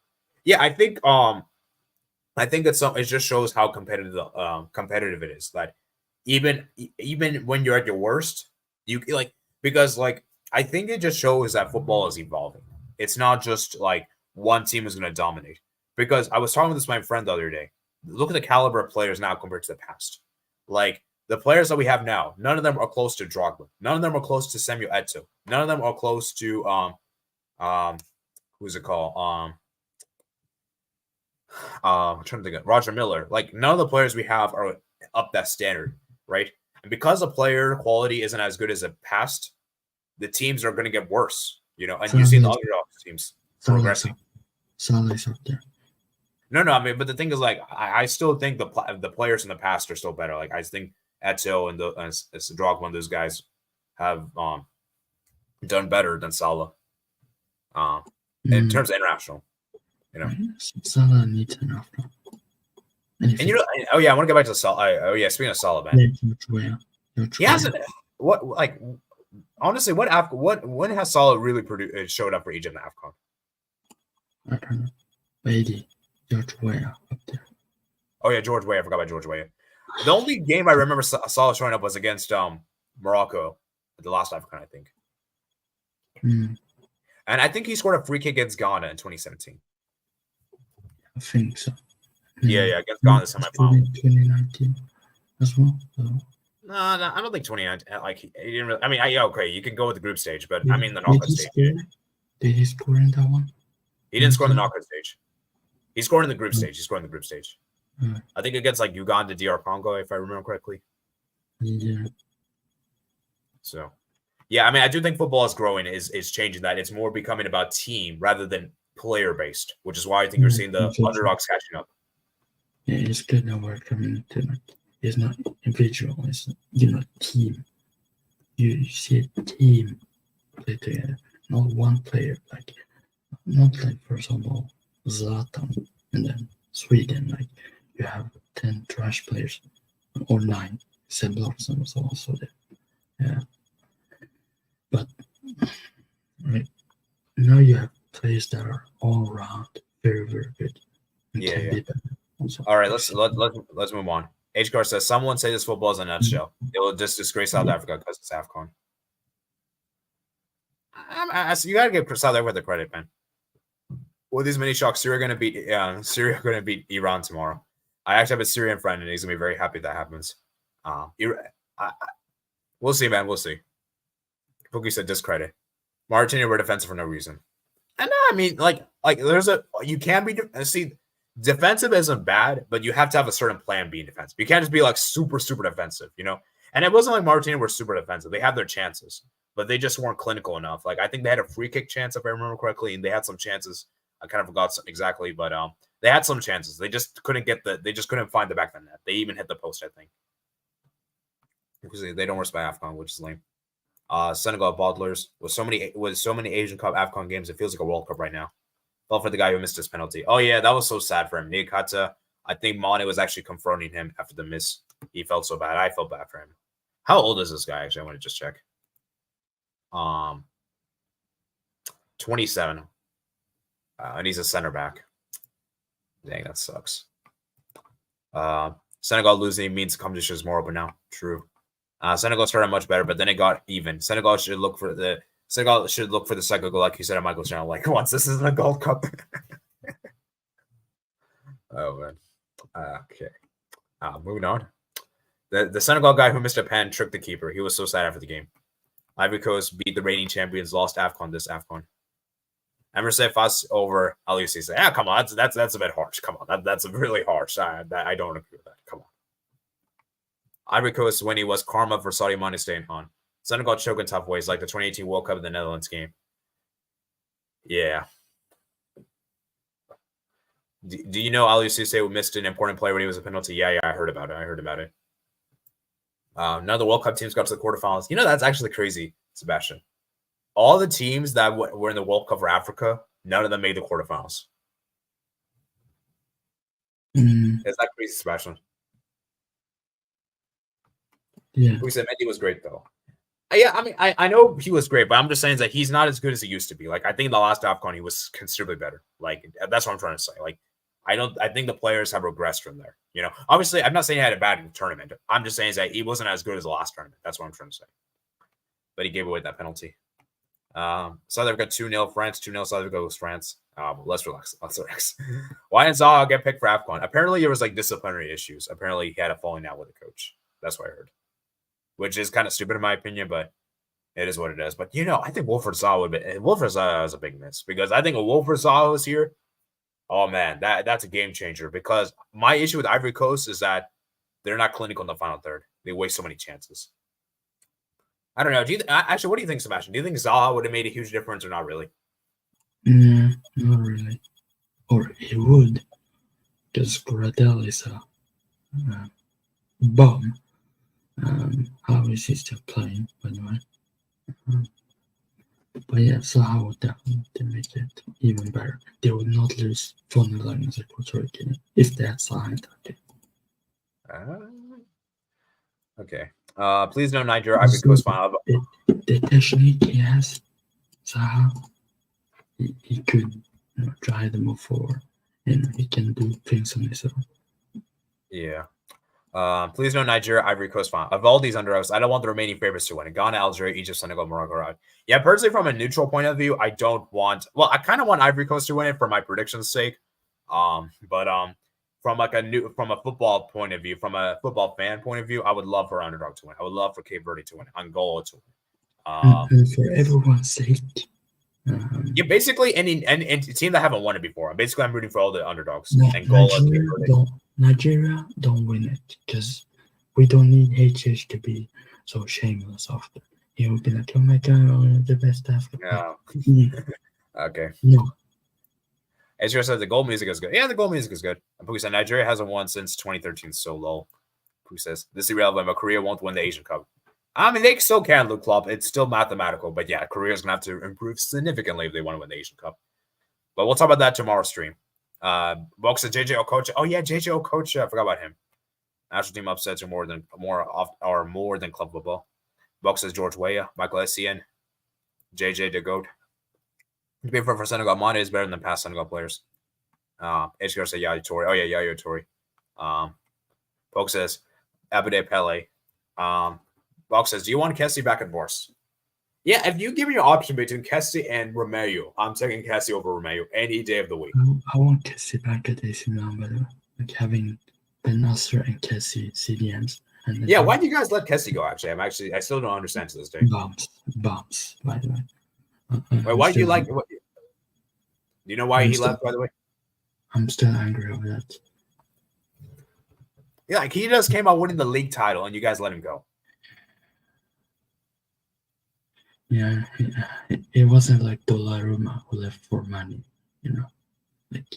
S1: Yeah, I think it just shows how competitive it is. That even when you're at your worst, because I think it just shows that football is evolving. It's not just like one team is going to dominate. Because I was talking with this with my friend the other day. Look at the caliber of players now compared to the past. Like the players that we have now, none of them are close to Drogba. None of them are close to Samuel Eto'o. None of them are close to who's it called? I'm trying to think of Roger Miller. Like none of the players we have are up that standard, right? And because the player quality isn't as good as the past, the teams are going to get worse. And you see the underdog teams progressing.
S2: Salah's up there.
S1: No, I mean, but the thing is, like, I still think the players in the past are still better. Like, I think Eto'o and Drogba and those guys have done better than Salah in terms of international. You know,
S2: Salah needs an Afcon.
S1: and you know, oh yeah, I want to get back to Salah. Speaking of Salah, man, he hasn't. What like honestly, when has Salah really showed up for Egypt in Afcon?
S2: I don't know. Maybe George Weah up there.
S1: Oh yeah, George Weah. I forgot about George Weah. The only game I remember Salah showing up was against Morocco at the last Afcon, I think. And I think he scored a free kick against Ghana in 2017.
S2: I think so.
S1: Yeah, against Ghana semi-final.
S2: 2019 as well. So.
S1: No, I don't think 2019. Like he didn't really. I mean, okay, you can go with the group stage, but I mean the knockout stage.
S2: Did he score in that one?
S1: He didn't score in the knockout stage. He scored in the group stage. He scored in the group stage. I think against like Uganda, DR Congo, if I remember correctly.
S2: Yeah.
S1: So, yeah, I mean, I do think football is growing, is changing that. It's more becoming about team rather than player based, which is why I think you're seeing the underdogs catching up.
S2: Yeah, it's good that we're coming to like it's not individual, it's team. You see a team play together, not one player, not like for example Zlatan and then Sweden, like you have 10 trash players or 9. Seb Larsson was also there. Yeah. But right now you have players that are all around very, very good. And can be better also.
S1: All right, let's move on. HCar says, someone say this football is a nutshell. It will just disgrace South Africa because it's AFCON. You gotta give South Africa the credit, man. With these mini shocks, Syria gonna beat Iran tomorrow. I actually have a Syrian friend, and he's gonna be very happy that happens. We'll see, man. We'll see. Pookie said discredit. Mauritania were defensive for no reason. And I mean, like you can be defensive isn't bad, but you have to have a certain plan being defensive. You can't just be like super defensive, you know. And it wasn't like Mauritania were super defensive. They had their chances, but they just weren't clinical enough. Like I think they had a free kick chance, if I remember correctly, and they had some chances. I kind of forgot exactly, but they had some chances. They just couldn't find the back of the net. They even hit the post, I think. Because they don't respect AFCON, which is lame. Senegal bottlers with so many Asian Cup AFCON games, it feels like a World Cup right now. Felt for the guy who missed his penalty. Oh yeah, that was so sad for him. Niakata, I think Mane was actually confronting him after the miss. He felt so bad. I felt bad for him. How old is this guy? Actually, I want to just check. 27. And he's a center back. Dang, that sucks. Senegal losing means the competition is more open now. True. Senegal started much better, but then it got even. Senegal should look for the second goal, like you said at Michael's channel. Like once this isn't a Gold Cup. Oh man. Okay. Moving on. The Senegal guy who missed a pen tricked the keeper. He was so sad after the game. Ivory Coast beat the reigning champions, lost AFCON this AFCON. Emerson Foss over Alusi say, come on, that's a bit harsh. Come on, that's really harsh. I don't agree with that. Come on. Ivory Coast winning was karma for Saudi Mane staying on. Senegal choke in tough ways, like the 2018 World Cup in the Netherlands game. Yeah. Do you know Ali Cisse missed an important play when he was a penalty? Yeah, I heard about it. None of the World Cup teams got to the quarterfinals. You know, that's actually crazy, Sebastian. All the teams that were in the World Cup for Africa, none of them made the quarterfinals. Is that crazy, Sebastian?
S2: Yeah.
S1: We said Mendy was great, though. Yeah, I mean, I know he was great, but I'm just saying that he's not as good as he used to be. Like, I think in the last AFCON, he was considerably better. Like, that's what I'm trying to say. Like, I think the players have regressed from there. You know, obviously, I'm not saying he had a bad tournament. I'm just saying that he wasn't as good as the last tournament. That's what I'm trying to say. But he gave away that penalty. South Africa 2-0 France, 2-0 South Africa was France. Let's relax. Why didn't Zaha get picked for AFCON? Apparently, there was like disciplinary issues. Apparently, he had a falling out with the coach. That's what I heard. Which is kind of stupid in my opinion, but it is what it is. But you know, I think Wilfried Zaha was a big miss because I think if Wilfried Zaha was here, oh man, that's a game changer. Because my issue with Ivory Coast is that they're not clinical in the final third. They waste so many chances. I don't know. Actually, what do you think, Sebastian? Do you think Zaha would have made a huge difference or not really?
S2: Yeah, not really. Or he would, because Gradel is a bomb. How is he still playing, by the way? But yeah, Zaha would definitely make it even better. They would not lose 4-0 against Equatorial if they had Zaha in that game.
S1: Okay. Please no Nigeria Ivory Coast final.
S2: The technique he has, Zaha, he could drive them move forward, and he can do things on his own.
S1: Yeah. Please no Nigeria Ivory Coast final. Of all these underdogs, I don't want the remaining favorites to win. Ghana, Algeria, Egypt, Senegal, Morocco, right? Yeah, personally, from a neutral point of view, I don't want. Well, I kind of want Ivory Coast to win it for my prediction's sake. But from a football point of view, from a football fan point of view, I would love for underdog to win. I would love for Cape Verde to win, Angola to win.
S2: And for everyone's sake.
S1: Yeah, basically any team that haven't won it before. Basically, I'm rooting for all the underdogs.
S2: Nigeria don't win it because we don't need HH to be so shameless after. He will be like, oh my god, we're the best Africa.
S1: Yeah. Okay.
S2: No.
S1: Ezra said the gold music is good. Yeah, the gold music is good. And Pookie said Nigeria hasn't won since 2013. So low. Pookie says this is irrelevant, but Korea won't win the Asian Cup. I mean, they still can, Luke Klopp. It's still mathematical, but yeah, Korea's gonna have to improve significantly if they want to win the Asian Cup. But we'll talk about that tomorrow's stream. Box said JJ Okocha. Oh yeah, JJ Okocha. I forgot about him. National team upsets are more than club football. Box says George Weah, Michael Essien, JJ the GOAT. For Senegal, Mane is better than past Senegal players. HGR said Yaya Toure. Oh yeah, Yaya Toure. Box says Abide Pele. Box says, do you want Kessie back at Borst? Yeah, if you give me an option between Kessie and Romeo, I'm taking Kessie over Romeo any day of the week.
S2: I want Kessie back at AC Milan, by the way. Like having Ben Nasser and Kessie CDMs. And
S1: yeah, why do you guys let Kessie go, actually? I still don't understand to this day.
S2: Bombs, by the way.
S1: Wait, why do you like... Do you know why he left, by the way?
S2: I'm still angry over that.
S1: Yeah, like he just came out winning the league title, and you guys let him go.
S2: Yeah, it wasn't like Donnarumma who left for money, Like,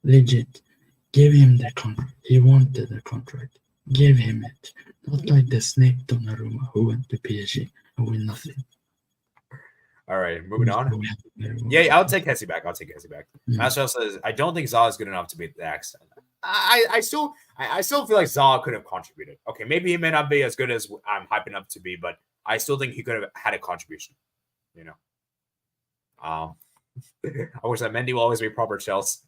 S2: legit, give him the contract. He wanted the contract. Give him it. Not like the snake Donnarumma who went to PSG and win nothing.
S1: All right, moving on. Yeah, I'll take Kessie back. Marcel says, I don't think Zaha is good enough to beat the accent. I still feel like Zaha could have contributed. Okay, maybe he may not be as good as I'm hyping up to be, but I still think he could have had a contribution. I wish that Mendy will always be proper Chelsea.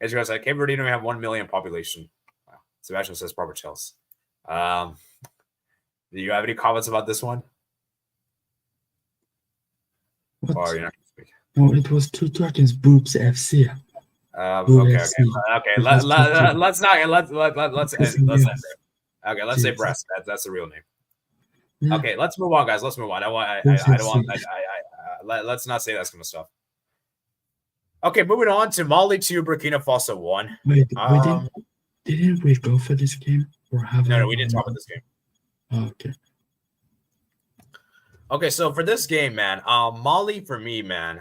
S1: As you guys said, Cape Verde don't have 1 million population. Wow. Sebastian says proper Chelsea. Do you have any comments about this one?
S2: What?
S1: Or you're not gonna speak?
S2: No, it was 2 Dragons Boobs FC.
S1: Okay. Let's say breast. That's the real name. Yeah. Okay, let's move on, guys. Let's move on. Let's not say that kind of stuff. Okay, moving on to Mali 2, Burkina Faso 1.
S2: Wait, didn't we go for this game?
S1: No, we didn't talk about this game.
S2: Oh, okay.
S1: Okay, so for this game, man, Mali for me, man,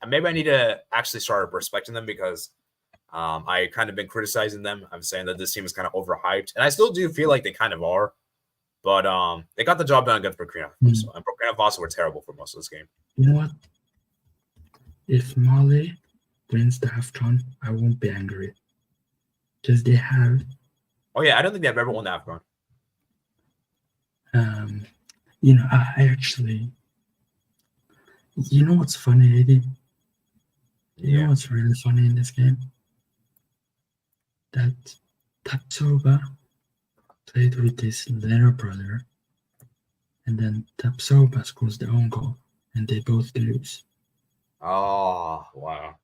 S1: maybe I need to actually start respecting them because I kind of been criticizing them. I'm saying that this team is kind of overhyped, and I still do feel like they kind of are. But they got the job done against Burkina Faso, and Burkina Faso were terrible for most of this game.
S2: You know what? If Mali wins the Afcon, I won't be angry because they have.
S1: Oh yeah, I don't think they've ever won the Afcon.
S2: I actually. You know what's funny, Eddie? You know what's really funny in this game? That Tapsoba played with his little brother, and then Tapsoba scores their own goal, and they both lose.
S1: Oh, wow.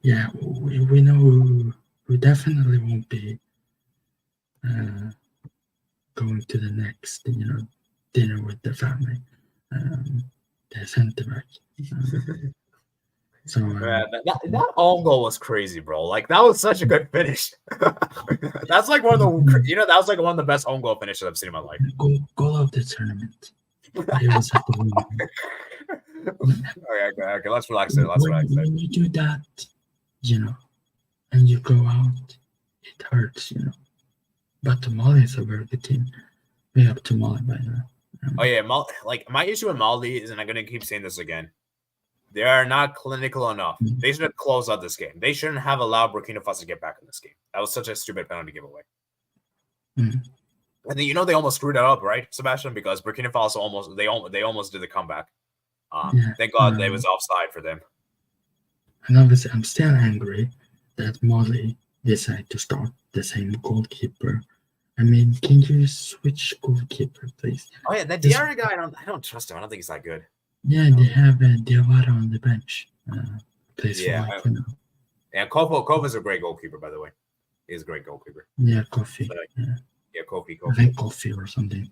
S2: Yeah, we know we definitely won't be going to the next, dinner with the family. The center back. So
S1: that own goal was crazy, bro. Like that was such a good finish. That's like one of the that was like one of the best own goal finishes I've seen in my life.
S2: Goal of the tournament. It was at the
S1: okay, let's relax it.
S2: When you do that, and you go out, it hurts, But Mali is a very good team. Big up to Mali, by the way.
S1: Oh yeah, my issue with Mali is, and I'm gonna keep saying this again, they are not clinical enough. They should have closed out this game. They shouldn't have allowed Burkina Faso to get back in this game. That was such a stupid penalty giveaway. And then they almost screwed it up, right, Sebastian? Because Burkina Faso almost did the comeback. Thank God they was offside for them.
S2: And obviously, I'm still angry that Mali decided to start the same goalkeeper. I mean, can you switch goalkeeper, please?
S1: Oh yeah, that Diarra guy, I don't trust him. I don't think he's that good.
S2: Yeah, they have Diawara on the bench. Plays for
S1: YPP. Yeah, Kova's a great goalkeeper, by the way. He's a great goalkeeper.
S2: Yeah, Kofi.
S1: Kofi.
S2: I think Kofi or something.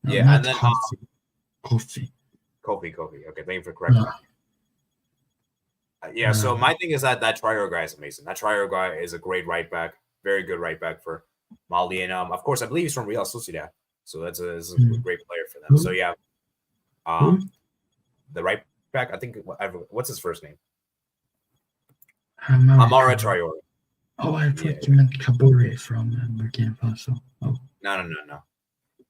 S1: Yeah, and then
S2: Kofi.
S1: Okay, thank you for correcting me. So my thing is that Traore guy is amazing. That Traore guy is a great right back, very good right back for Mali, and of course I believe he's from Real Sociedad, so that's a great player for them. So yeah, the right back, I think what's his first name? Amara Traore.
S2: Oh, I thought you meant Kabore from Burkina Faso. Oh.
S1: No.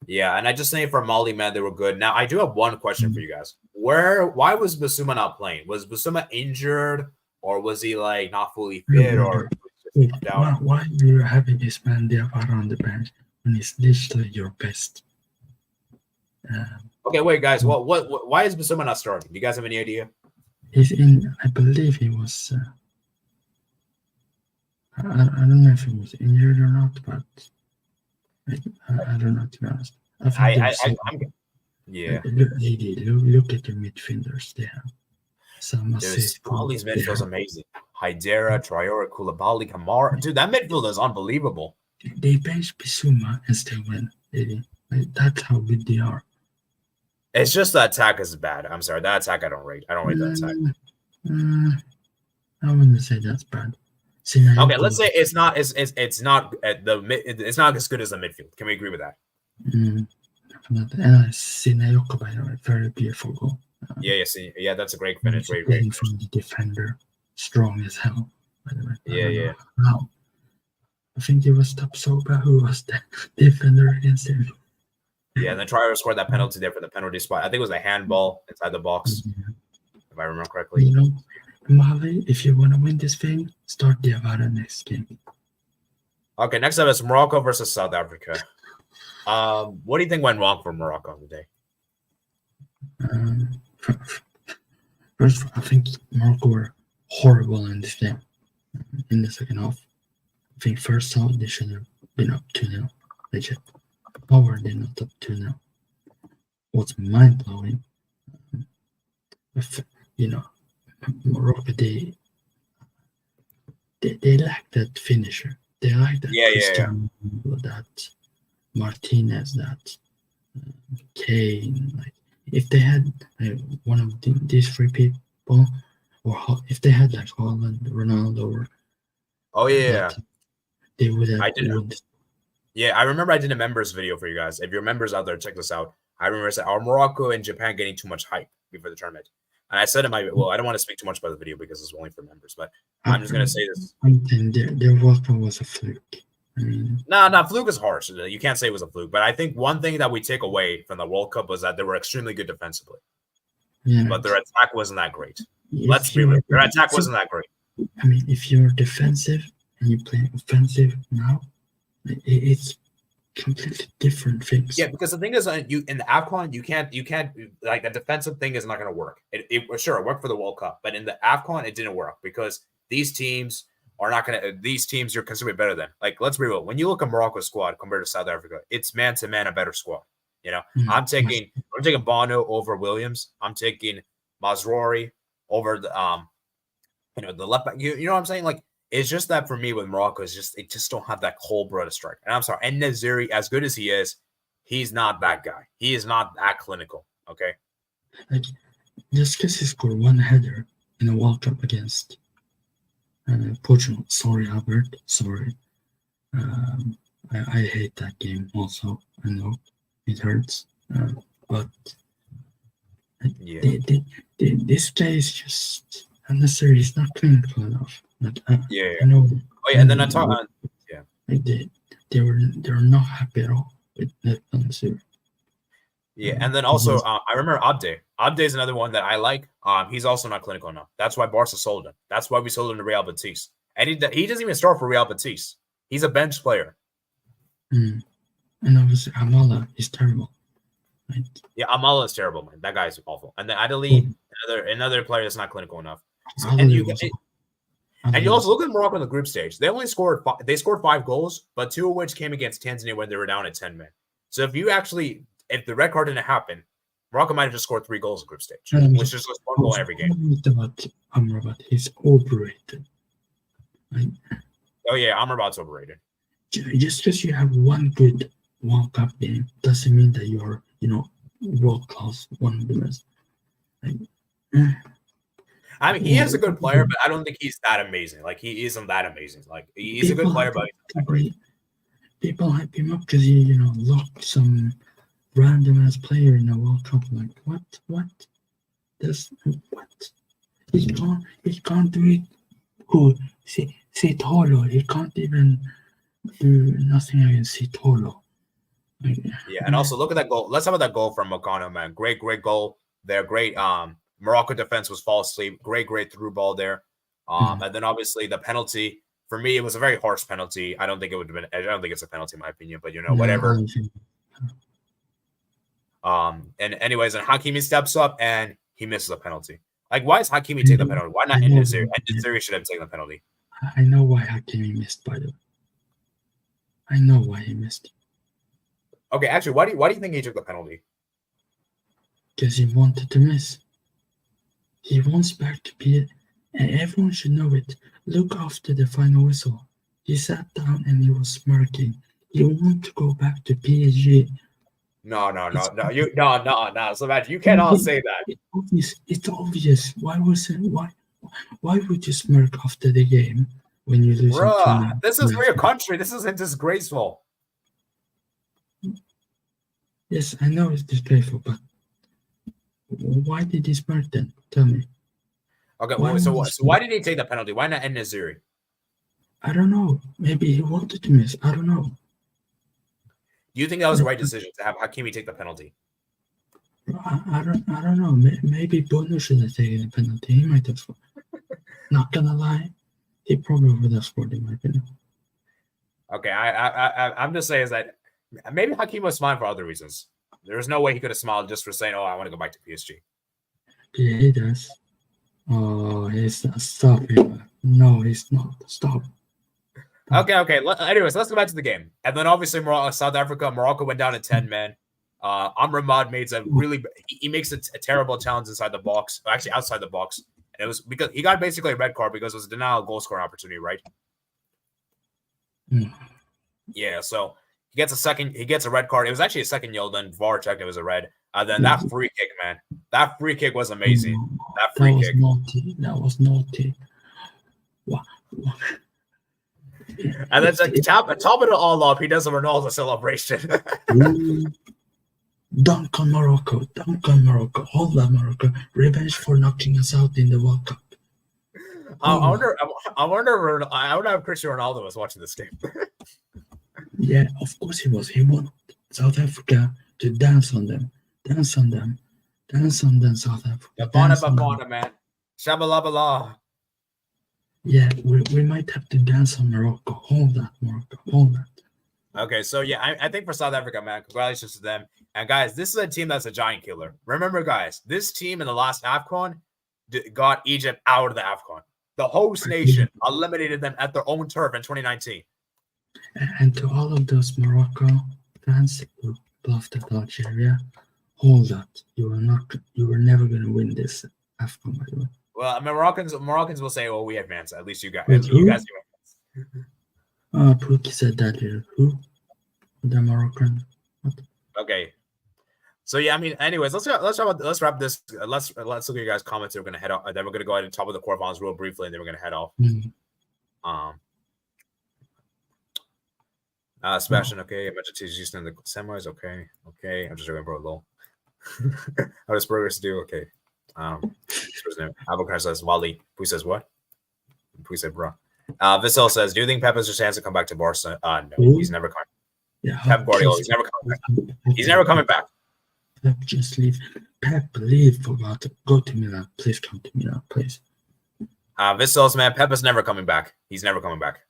S1: Yeah, and I just think for Mali, man, they were good. Now, I do have one question for you guys. Why was Basuma not playing? Was Basuma injured, or was he not fully fit, or
S2: why are you having this man Diawara on the bench when he's literally your best?
S1: Okay, wait, guys. Why is Basuma not starting? Do you guys have any idea?
S2: He's in. I believe he was. I don't know if he was injured or not, but I don't know, to be honest.
S1: Look
S2: at the midfielders they have.
S1: All these midfielders amazing. Haidara, Traore, Koulibaly, Kamara. Dude, that midfield is unbelievable.
S2: They bench Bissouma and still win. That's how good they are.
S1: It's just the attack is bad. I'm sorry, that attack I don't rate. I don't rate that attack.
S2: I wouldn't say that's bad.
S1: Okay, let's say it's not as good as the midfield. Can we agree with that?
S2: Sinayoko, by the way, very beautiful goal.
S1: Yeah, that's a great finish. Great
S2: from the defender, strong as hell. By the way.
S1: Yeah.
S2: Wow. I think it was Tapsoba who was the defender against him.
S1: Yeah, and then Traore scored that penalty there for the penalty spot. I think it was a handball inside the box, if I remember correctly.
S2: Mali, if you want to win this thing, start Diawara next game.
S1: Okay, next up is Morocco versus South Africa. What do you think went wrong for Morocco today?
S2: First, I think Morocco were horrible in this game. In the second half, I think first half they should have been up 2-0. Legit. How were they not up 2-0? What's mind blowing? Morocco, they lack that finisher. They like that Cristiano, that Martinez, that Kane. If they had one of these three people, or if they had Haaland, Ronaldo, they would have.
S1: I remember I did a members video for you guys. If you're members out there, check this out. I remember I said, are Morocco and Japan getting too much hype before the tournament? And I said in I don't want to speak too much about the video because it's only for members, but I'm just going to say this.
S2: Their World Cup was a fluke.
S1: Fluke is harsh. You can't say it was a fluke, but I think one thing that we take away from the World Cup was that they were extremely good defensively. But their attack wasn't that great. Let's be real. Their attack wasn't that great.
S2: I mean, if you're defensive and you play offensive now, it's completely different things.
S1: Yeah, because the thing is, you in the Afcon, you can't like the defensive thing is not going to work. It worked for the World Cup, but in the Afcon, it didn't work because these teams are not going to. These teams you're considerably better than. Like, let's be real. When you look at Morocco's squad compared to South Africa, it's man to man a better squad. I'm taking Bono over Williams. I'm taking Mazraoui over the the left back. You know what I'm saying? Like, it's just that for me with Morocco is just they just don't have that cold-blooded strike. And I'm sorry, and Naziri, as good as he is, he's not that guy. He is not that clinical. Okay.
S2: Like, just because he scored one header in a World Cup against Portugal. Sorry, Albert. Sorry. I hate that game also. I know it hurts. But this guy is just unnecessary. He's not clinical enough. But
S1: Yeah.
S2: I know.
S1: Oh yeah, and then I talk. Yeah.
S2: Like they were not happy at all with Netherlands.
S1: Yeah, and then also I remember Abde. Abde is another one that I like. He's also not clinical enough. That's why Barca sold him. That's why we sold him to Real Betis. And he doesn't even start for Real Betis. He's a bench player.
S2: And obviously Amala is terrible. Right?
S1: Yeah, Amala is terrible, man. That guy is awful. And then Adeli, another player that's not clinical enough. So, and you also look at Morocco in the group stage. They only scored 5 goals, but 2 of which came against Tanzania when they were down at 10 men. So if the red card didn't happen, Morocco might have just scored 3 goals in group stage, which is just 1 goal in every game.
S2: About Amrabat, he's overrated. Right?
S1: Oh yeah, Amrabat's overrated.
S2: Just because you have one good World Cup game doesn't mean that you're, world class, one of the best. Like,
S1: I mean, he is a good player, but I don't think he's that amazing. Like, he isn't that amazing. Like, he's a good player, but he's not great.
S2: People hype him up because he, locked some random ass player in a World Cup. Like, what? What? He can't do it. Who? Tolo. He can't even do nothing against Tolo.
S1: Yeah, and also look at that goal. Let's talk about that goal from Mokono, man. Great goal there. Great. Morocco defense was fall asleep. Great through ball there. And then obviously the penalty. For me, it was a very harsh penalty. I don't think it would have been. I don't think it's a penalty in my opinion, but whatever. And anyways, and Hakimi steps up and he misses a penalty. Like, why is Hakimi taking the penalty? Why not Enneziri? Enneziri should have taken the penalty.
S2: I know why Hakimi missed, by the way. I know why he missed.
S1: Okay, actually, why do you think he took the penalty?
S2: Because he wanted to miss. He wants back to be it, and everyone should know it. Look after the final whistle. He sat down and he was smirking. He wanted to go back to PSG.
S1: No. So imagine you cannot say that.
S2: It's obvious. Why would you smirk after the game when you lose?
S1: Bruh, this is for your country. This isn't disgraceful.
S2: Yes, I know it's disgraceful, but why did he smirk then? Tell me.
S1: Okay, so why did he take the penalty? Why not Enneziri?
S2: I don't know. Maybe he wanted to miss. I don't know.
S1: Do you think that was the right decision to have Hakimi take the penalty?
S2: I don't know. Maybe Bono should have taken the penalty. He might have. Not gonna lie, he probably would have scored in my opinion.
S1: Okay, I'm just saying is that maybe Hakimi was smiling for other reasons. There's no way he could have smiled just for saying, "Oh, I want to go back to PSG."
S2: Yeah, he does. Oh, he's not. Stop it. No, he's not. Stop.
S1: Okay. Anyways, let's go back to the game. And then obviously South Africa, Morocco went down to 10 men. Amrabat makes a terrible challenge inside the box, or actually outside the box. And it was because he got basically a red card because it was a denial of goal scoring opportunity, right? Yeah, so he gets a red card. It was actually a second yellow, then VAR checked, it was a red. Then that free kick, man. That free kick was amazing. That was
S2: naughty. That was naughty. What?
S1: And then to top it all up, he does a Ronaldo celebration.
S2: Dunk on Morocco. Hold that, Morocco. Revenge for knocking us out in the World Cup.
S1: I wonder if Cristiano Ronaldo was watching this game.
S2: Yeah, of course he was. He wanted South Africa to dance on them, South Africa.
S1: Bafana, man. Shabalabala.
S2: Yeah, we might have to dance on Morocco. Hold that, Morocco. Hold that.
S1: Okay, so yeah, I think for South Africa, man, congratulations to them. And guys, this is a team that's a giant killer. Remember, guys, this team in the last Afcon got Egypt out of the Afcon. The host nation eliminated them at their own turf in 2019.
S2: And to all of those Morocco fans who bluffed at Algeria, hold that. You were never going to win this Afcon, by the way.
S1: Well, I mean, Moroccans will say, "Oh, we have fans. At least you guys,
S2: Wait,
S1: you guys do
S2: have fans." Pookie said that. Who? The Moroccan. What?
S1: Okay. So yeah, I mean, anyways, let's wrap this. Let's look at your guys' comments. We're gonna head off. Then we're gonna go ahead and talk about the quarterfinals real briefly, and then we're gonna head off. Sebastian, okay. I mentioned Houston in the semis. Okay. I'm just joking, bro. Lol. How does Burgers do? Okay. Avocado says Wally. Who says what? Please say, bro. Vissel says, do you think Pep has a chance to come back to Barca? No, he's never coming.
S2: Yeah,
S1: Pep Guardiola, he's never coming back. He's never coming back.
S2: Pep, just leave. Pep, leave for what? Go to Milan. Please come to Milan, please.
S1: Vissels, man, Pep is never coming back. He's never coming back.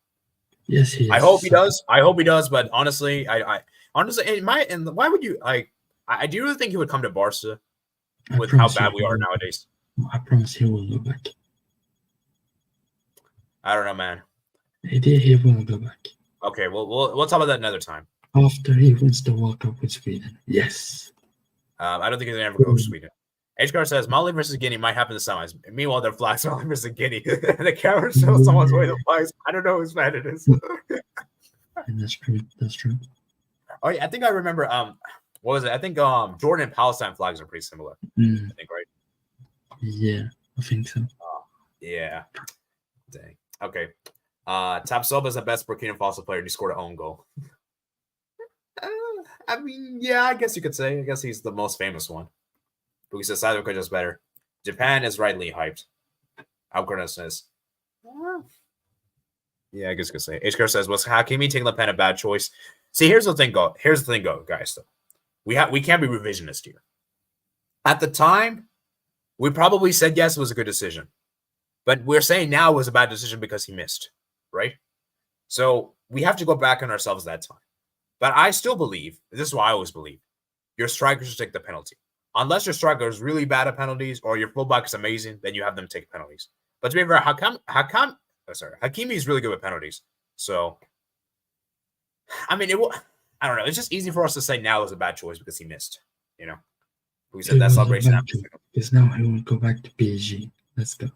S2: Yes, he is.
S1: I hope he does. I hope he does. But honestly, I honestly, why would you like? I do really think he would come to Barca with how bad we are nowadays.
S2: I promise he will go back.
S1: I don't know, man.
S2: He will go back.
S1: Okay, we'll talk about that another time.
S2: After he wins the World Cup with Sweden. Yes.
S1: I don't think he's gonna ever go to Sweden. HCAR says Mali versus Guinea might happen this semis. Meanwhile, their flags Mali versus Guinea. The camera shows someone's way the flags. I don't know whose fan it is.
S2: And that's true. That's true.
S1: Oh yeah, I think I remember. What was it? I think Jordan and Palestine flags are pretty similar. I think, right?
S2: Yeah, I think so.
S1: Yeah. Dang. Okay. Tapsoba is the best Burkina Faso player, and he scored an own goal. I mean, yeah, I guess you could say. I guess he's the most famous one. But he says South Africa is better. Japan is rightly hyped. Alcorna says, yeah, I guess you could say. HCAR says, was Hakimi taking Le Pen a bad choice? See, here's the thing, guys. Though we can't be revisionist here. At the time, we probably said yes, it was a good decision. But we're saying now it was a bad decision because he missed, right? So we have to go back on ourselves that time. But I still believe, this is what I always believe, your striker should take the penalty. Unless your striker is really bad at penalties or your fullback is amazing, then you have them take penalties. But to be fair, Hakimi is really good with penalties. So, I mean, I don't know. It's just easy for us to say now is a bad choice because he missed, you know? We said that celebration.
S2: Because now he will go back to PSG. Let's go.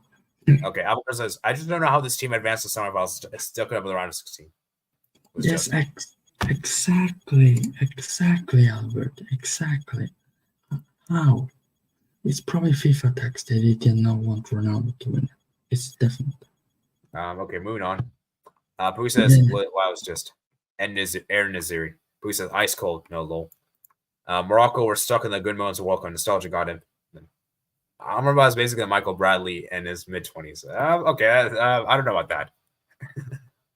S1: Okay, Albert says, I just don't know how this team advanced to semifinals. Still could have the round of 16.
S2: Yes, exactly, Albert. Exactly. How? It's probably FIFA tax that he did not want Ronaldo to win. It's definite.
S1: Okay, moving on. Pooh says, wow, it's just Aaron Naziri. Pooh says, ice cold. No, lol. Morocco were stuck in the good moments of World Cup. Nostalgia got him. Amrabat is basically Michael Bradley in his mid-20s. Okay, I don't know about that.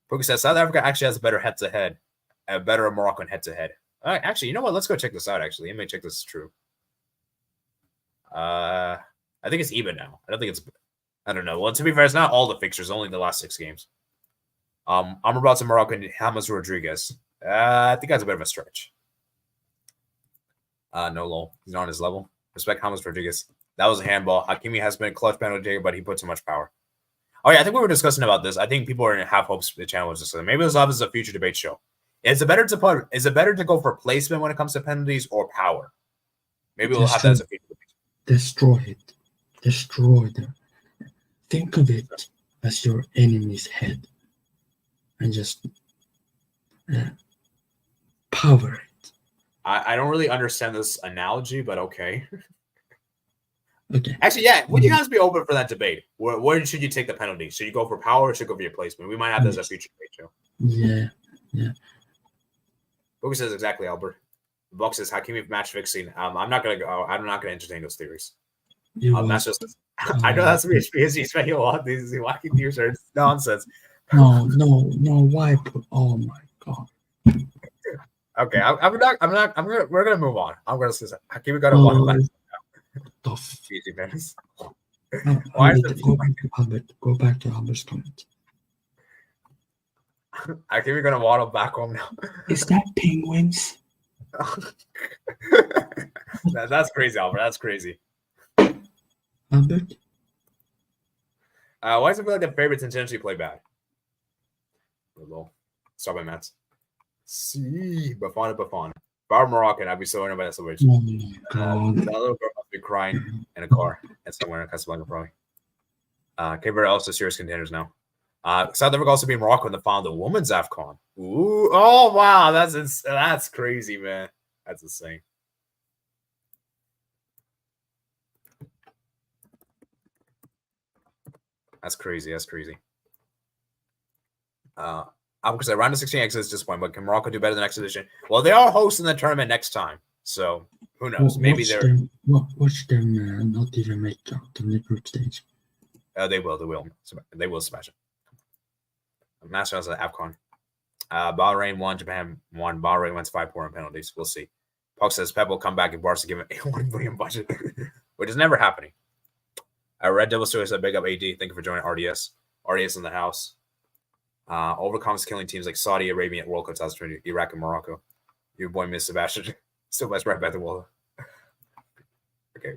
S1: Pooh says, South Africa actually has a better head-to-head, a better Moroccan head-to-head. Actually, you know what? Let's go check this out, actually. Let me check this is true. I think it's even now. I don't know. Well, to be fair, it's not all the fixtures, only the last 6 games. Amrabat's in Morocco and James Rodriguez. I think that's a bit of a stretch. No, lol. He's not on his level. Respect James Rodriguez. That was a handball. Hakimi has been a clutch penalty taker, but he put too much power. Oh, yeah, I think we were discussing about this. I think people are in half hopes the channel was discussing. Maybe this is a future debate show. Is it better to go for placement when it comes to penalties or power? Maybe we'll have that as a future debate.
S2: Destroy it. Destroy them. Think of it as your enemy's head and just power it.
S1: I don't really understand this analogy, but okay.
S2: Okay.
S1: Actually, yeah, would you guys be open for that debate? Where should you take the penalty? Should you go for power or should you go for your placement? We might have this as a future debate show.
S2: Yeah.
S1: Booker says exactly, Albert. Buck says Hakimi match fixing. I'm not gonna entertain those theories. That's just. I know that's me. PSG spending a lot of these wacky theories are nonsense.
S2: No. Why? Oh my god.
S1: Okay, we're gonna move on. I'm gonna say Hakimi got a one. Easy minutes. Why is it?
S2: Go back to Albert's comment.
S1: I think we're gonna waddle back home now.
S2: Is that penguins?
S1: That's crazy, Albert. That's crazy.
S2: Albert?
S1: Why does it feel like the favorites intentionally play bad? Start by Mats. See, Buffon. Bar Moroccan, I'd be so annoyed by that celebration.
S2: Oh my god.
S1: That little girl must be crying in a car and somewhere in Casablanca, probably. Cape Verde also serious contenders now. South Africa also beat Morocco in the final of the women's Afcon. Ooh, oh wow, that's crazy, man. That's insane. That's crazy. I'm going to say round of 16 exits at this point, but can Morocco do better the next edition? Well, they are hosting the tournament next time, so who knows? Maybe they're.
S2: Watch them not even make out in the group stage.
S1: They will. They will smash it. Masters of Afcon. Bahrain won, Japan won. Bahrain wins 5-4 on penalties. We'll see. Puck says Pep will come back if Barca give him a $1 billion budget, which is never happening. Red Devil Story said, big up AD. Thank you for joining RDS. RDS in the house. Overcomes killing teams like Saudi Arabia at World Cup 2020, Iraq and Morocco. Your boy, Miss Sebastian. Still best right back to Walla. Okay,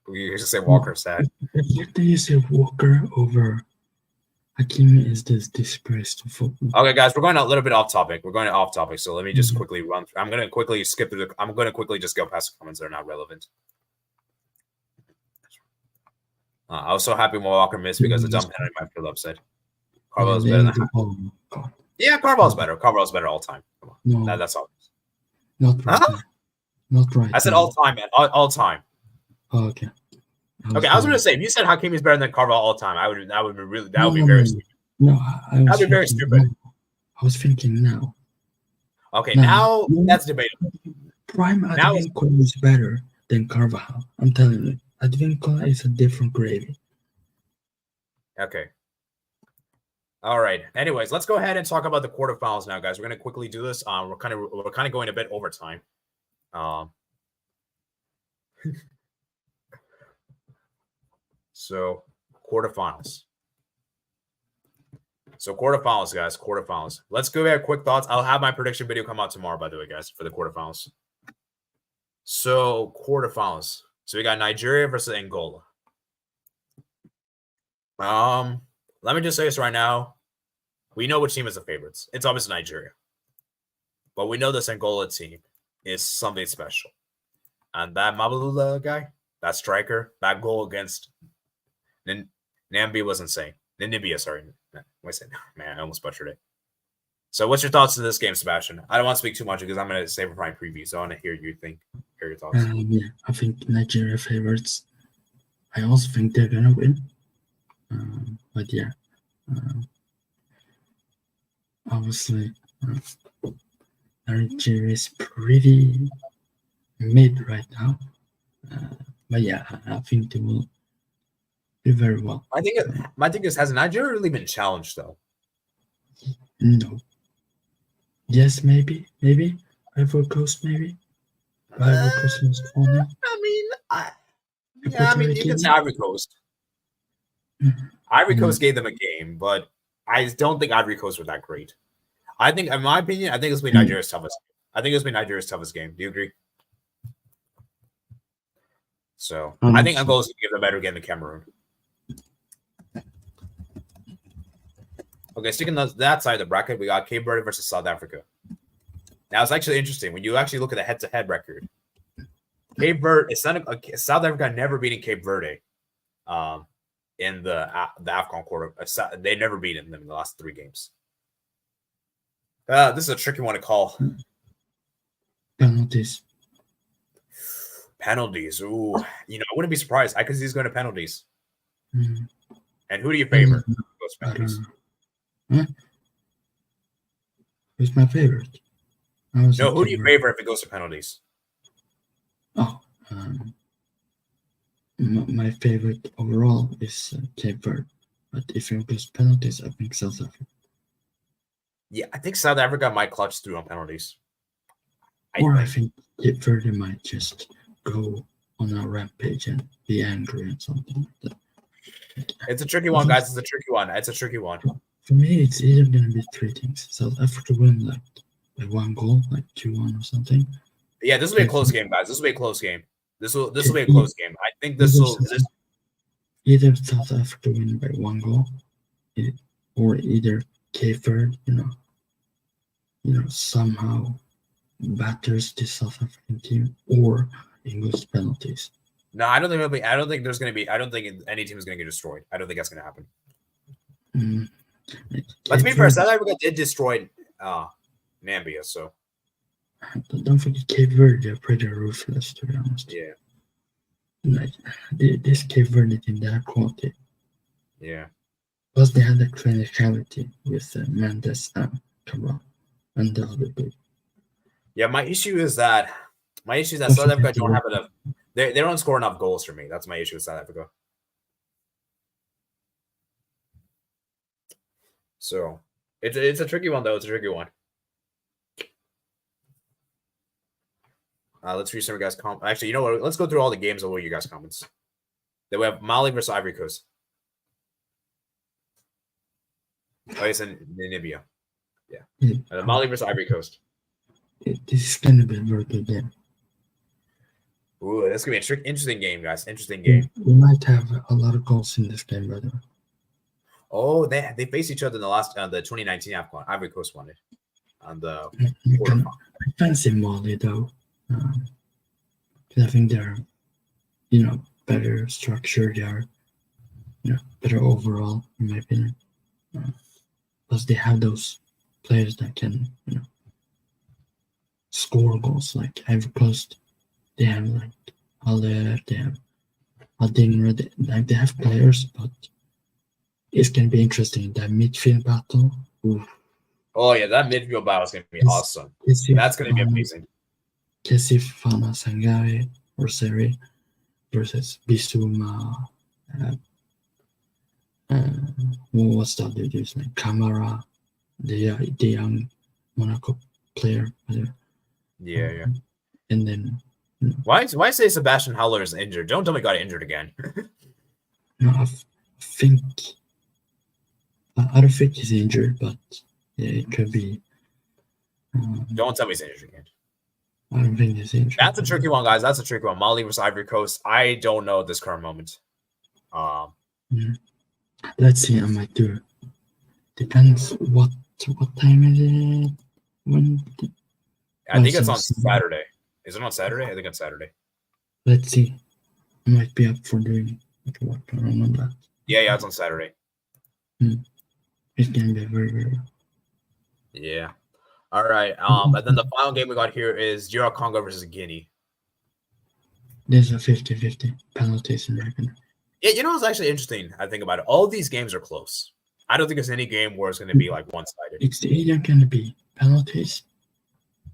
S1: we used to say Walker sad.
S2: What do you say Walker over Hakimi is this disgrace to football?
S1: Okay, guys, we're going a little bit off topic. We're going off topic, so let me just quickly run through. I'm going to quickly skip through I'm going to quickly just go past the comments that are not relevant. I was so happy when Walker missed because the dumb penalty might feel upset. Carvalho's better than Yeah, Carvalho's better. Carvalho's better all time. Come on.
S2: No,
S1: That's all.
S2: not right. Not right.
S1: I said all time, man. All time.
S2: Oh, okay.
S1: Okay, I was going to say, if you said Hakimi's better than Carvalho all time, that would be really, that would be very stupid.
S2: No, I was
S1: be very stupid.
S2: I was thinking now.
S1: Okay, now that's debatable.
S2: Prime Advinco is better than Carvalho. I'm telling you. Advinco is a different gravy.
S1: Okay. All right. Anyways, let's go ahead and talk about the quarterfinals now, guys. We're going to quickly do this. We're kind of going a bit over time. So quarterfinals. So quarterfinals, guys. Quarterfinals. Let's go ahead. Quick thoughts. I'll have my prediction video come out tomorrow, by the way, guys, for the quarterfinals. So quarterfinals. So we got Nigeria versus Angola. Let me just say this right now. We know which team is the favorites. It's obviously Nigeria. But we know this Angola team is something special. And that Mabalula guy, that striker, that goal against Namibia was insane. Namibia, sorry. Man, I almost butchered it. So what's your thoughts on this game, Sebastian? I don't want to speak too much because I'm going to save it for my preview. So I want to hear your thoughts.
S2: Yeah, I think Nigeria favorites. I also think they're going to win. But yeah, obviously, Nigeria is pretty mid right now. But yeah, I think they will do very well.
S1: My thing is, has Nigeria really been challenged though?
S2: No. Yes, maybe. Ivory Coast, maybe. Ivory Coast was funny.
S1: I mean, you can say Ivory Coast. Ivory Coast gave them a game, but I don't think Ivory Coast were that great. I think, in my opinion, it's been Nigeria's toughest. I think it's been Nigeria's toughest game. Do you agree? So I think Angola's going to give them a better game than Cameroon. Okay, sticking on that side of the bracket, we got Cape Verde versus South Africa. Now it's actually interesting when you actually look at the head-to-head record. Cape Verde, South Africa never beaten Cape Verde. In the Afcon quarter, they never beaten them in the last 3 games. This is a tricky one to call. Penalties. Ooh, I wouldn't be surprised. I could see he's going to penalties.
S2: Mm.
S1: And who do you favor? Those penalties.
S2: Who's my favorite?
S1: No, who do you favor if it goes to penalties?
S2: Oh, my favorite overall is Cape Verde. But if it goes penalties, I think South Africa.
S1: Yeah, I think South Africa might clutch through on penalties.
S2: I think Cape Verde might just go on a rampage and be angry and something like that.
S1: It's a tricky one, guys. It's a tricky one.
S2: For me, it's either going to be 3 things. South Africa win by 1 goal, like 2-1 or something.
S1: Yeah, this will be a close game, guys. This will be a close game. This will be a close game. I think this will.
S2: Either South Africa win by 1 goal, or either Cape Verde, somehow batters the South African team, or it goes penalties.
S1: No, I don't think there's going to be. I don't think any team is going to get destroyed. I don't think that's going to happen. But to be fair, South Africa did destroy Namibia, so.
S2: Don't forget Cape Verde, they're pretty ruthless, to be honest.
S1: Yeah.
S2: This Cape Verde team, they are quality.
S1: Yeah.
S2: Plus, they had the clinicality with Mendes and Cabral and the other big.
S1: Yeah, my issue is that South Africa don't have enough. They don't score enough goals for me. That's my issue with South Africa. So, It's a tricky one though. It's a tricky one. Let's read some of you guys' comments. Actually, you know what? Let's go through all the games and what you guys' comments. Then we have Mali versus Ivory Coast. Oh, it's in Namibia. Yeah. Mali versus Ivory Coast.
S2: This is gonna be a very good game.
S1: Ooh, that's gonna be an interesting game, guys. Interesting game.
S2: We might have a lot of goals in this game, by the way.
S1: Oh, they faced each other in the last the 2019 Afcon. Ivory Coast won it on the.
S2: I fancy Mali though. I think they're, better structured. They are, better overall, in my opinion. Plus, they have those players that can, score goals. Like Ivory Coast, they have like Haller, they have Adingra. They have players, but it's gonna be interesting. That midfield battle. Ooh.
S1: Oh yeah, that midfield battle is gonna be awesome. That's gonna be amazing.
S2: Kessie Fana Sangare or Seri versus Bissouma. What's the other dude's name? Camara, the young Monaco player.
S1: Yeah.
S2: And then
S1: why say Sebastian Haller is injured? Don't tell me he got injured again.
S2: No, I don't think he's injured, but yeah, it could be.
S1: Don't tell me he's injured again.
S2: I don't think he's injured.
S1: That's a tricky one, guys. That's a tricky one. Mali versus Ivory Coast. I don't know at this current moment.
S2: Let's see. I might do it. Depends what time is it?
S1: I think it's on Saturday. Is it on Saturday? I think it's Saturday.
S2: Let's see. I might be up for doing it. I don't remember that.
S1: Yeah, it's on Saturday.
S2: It's gonna be very, very well.
S1: Yeah. All right. And then the final game we got here is DR Congo versus Guinea.
S2: There's a 50-50 penalties in reckon.
S1: Yeah, it's actually interesting. I think about it. All these games are close. I don't think there's any game where it's going to be like one-sided.
S2: It's either going to be penalties,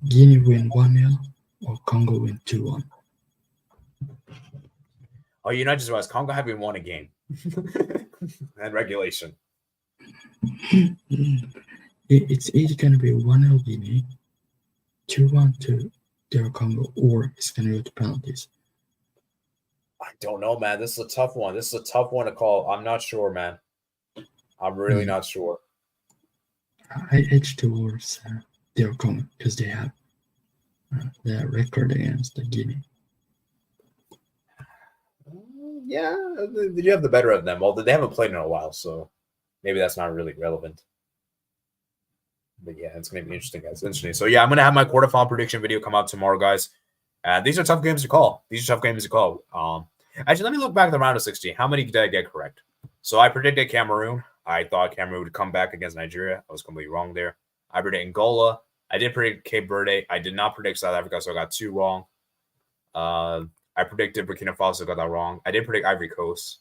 S2: Guinea win 1-0, or Congo win 2-1.
S1: Oh, you not just realized Congo having won a game and regulation.
S2: It's either going to be 1-0 Guinea, 2-1 to DR Congo, or it's going to go to penalties.
S1: I don't know, man. This is a tough one. This is a tough one to call. I'm not sure, man. I'm really not sure.
S2: I edge towards DR Congo because they have their record against the Guinea.
S1: Yeah, you have the better of them. Although they haven't played in a while, so maybe that's not really relevant. But yeah, it's going to be interesting, guys. Interesting. So yeah, I'm going to have my quarterfinal prediction video come out tomorrow, guys. These are tough games to call. Actually, let me look back at the round of 16. How many did I get correct? So I predicted Cameroon. I thought Cameroon would come back against Nigeria. I was completely wrong there. I predicted Angola. I did predict Cape Verde. I did not predict South Africa, so I got 2 wrong. I predicted Burkina Faso, got that wrong. I did predict Ivory Coast.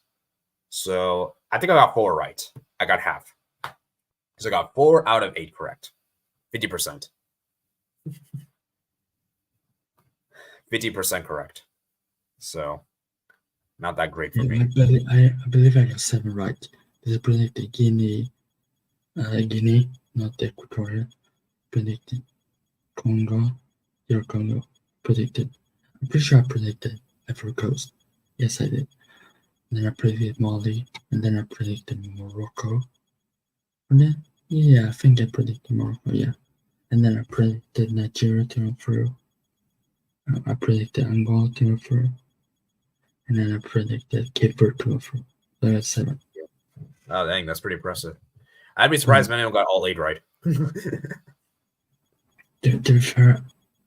S1: So I think I got 4 right. I got half. So I got 4 out of 8 correct. 50%. 50% correct. So not that great for me.
S2: I believe I got 7 right. I predicted Guinea, not Equatorial. Predicted Congo, your Congo. Predicted. I'm pretty sure I predicted Ivory Coast. Yes, I did. And then I predicted Mali, and then I predicted Morocco. And then, I think I predicted Morocco, yeah. And then I predicted Nigeria to go through. I predicted Angola to go through. And then I predicted Cape Verde to go through. So that's 7.
S1: Oh, dang, that's pretty impressive. I'd be surprised if anyone got all 8 right.
S2: To be fair,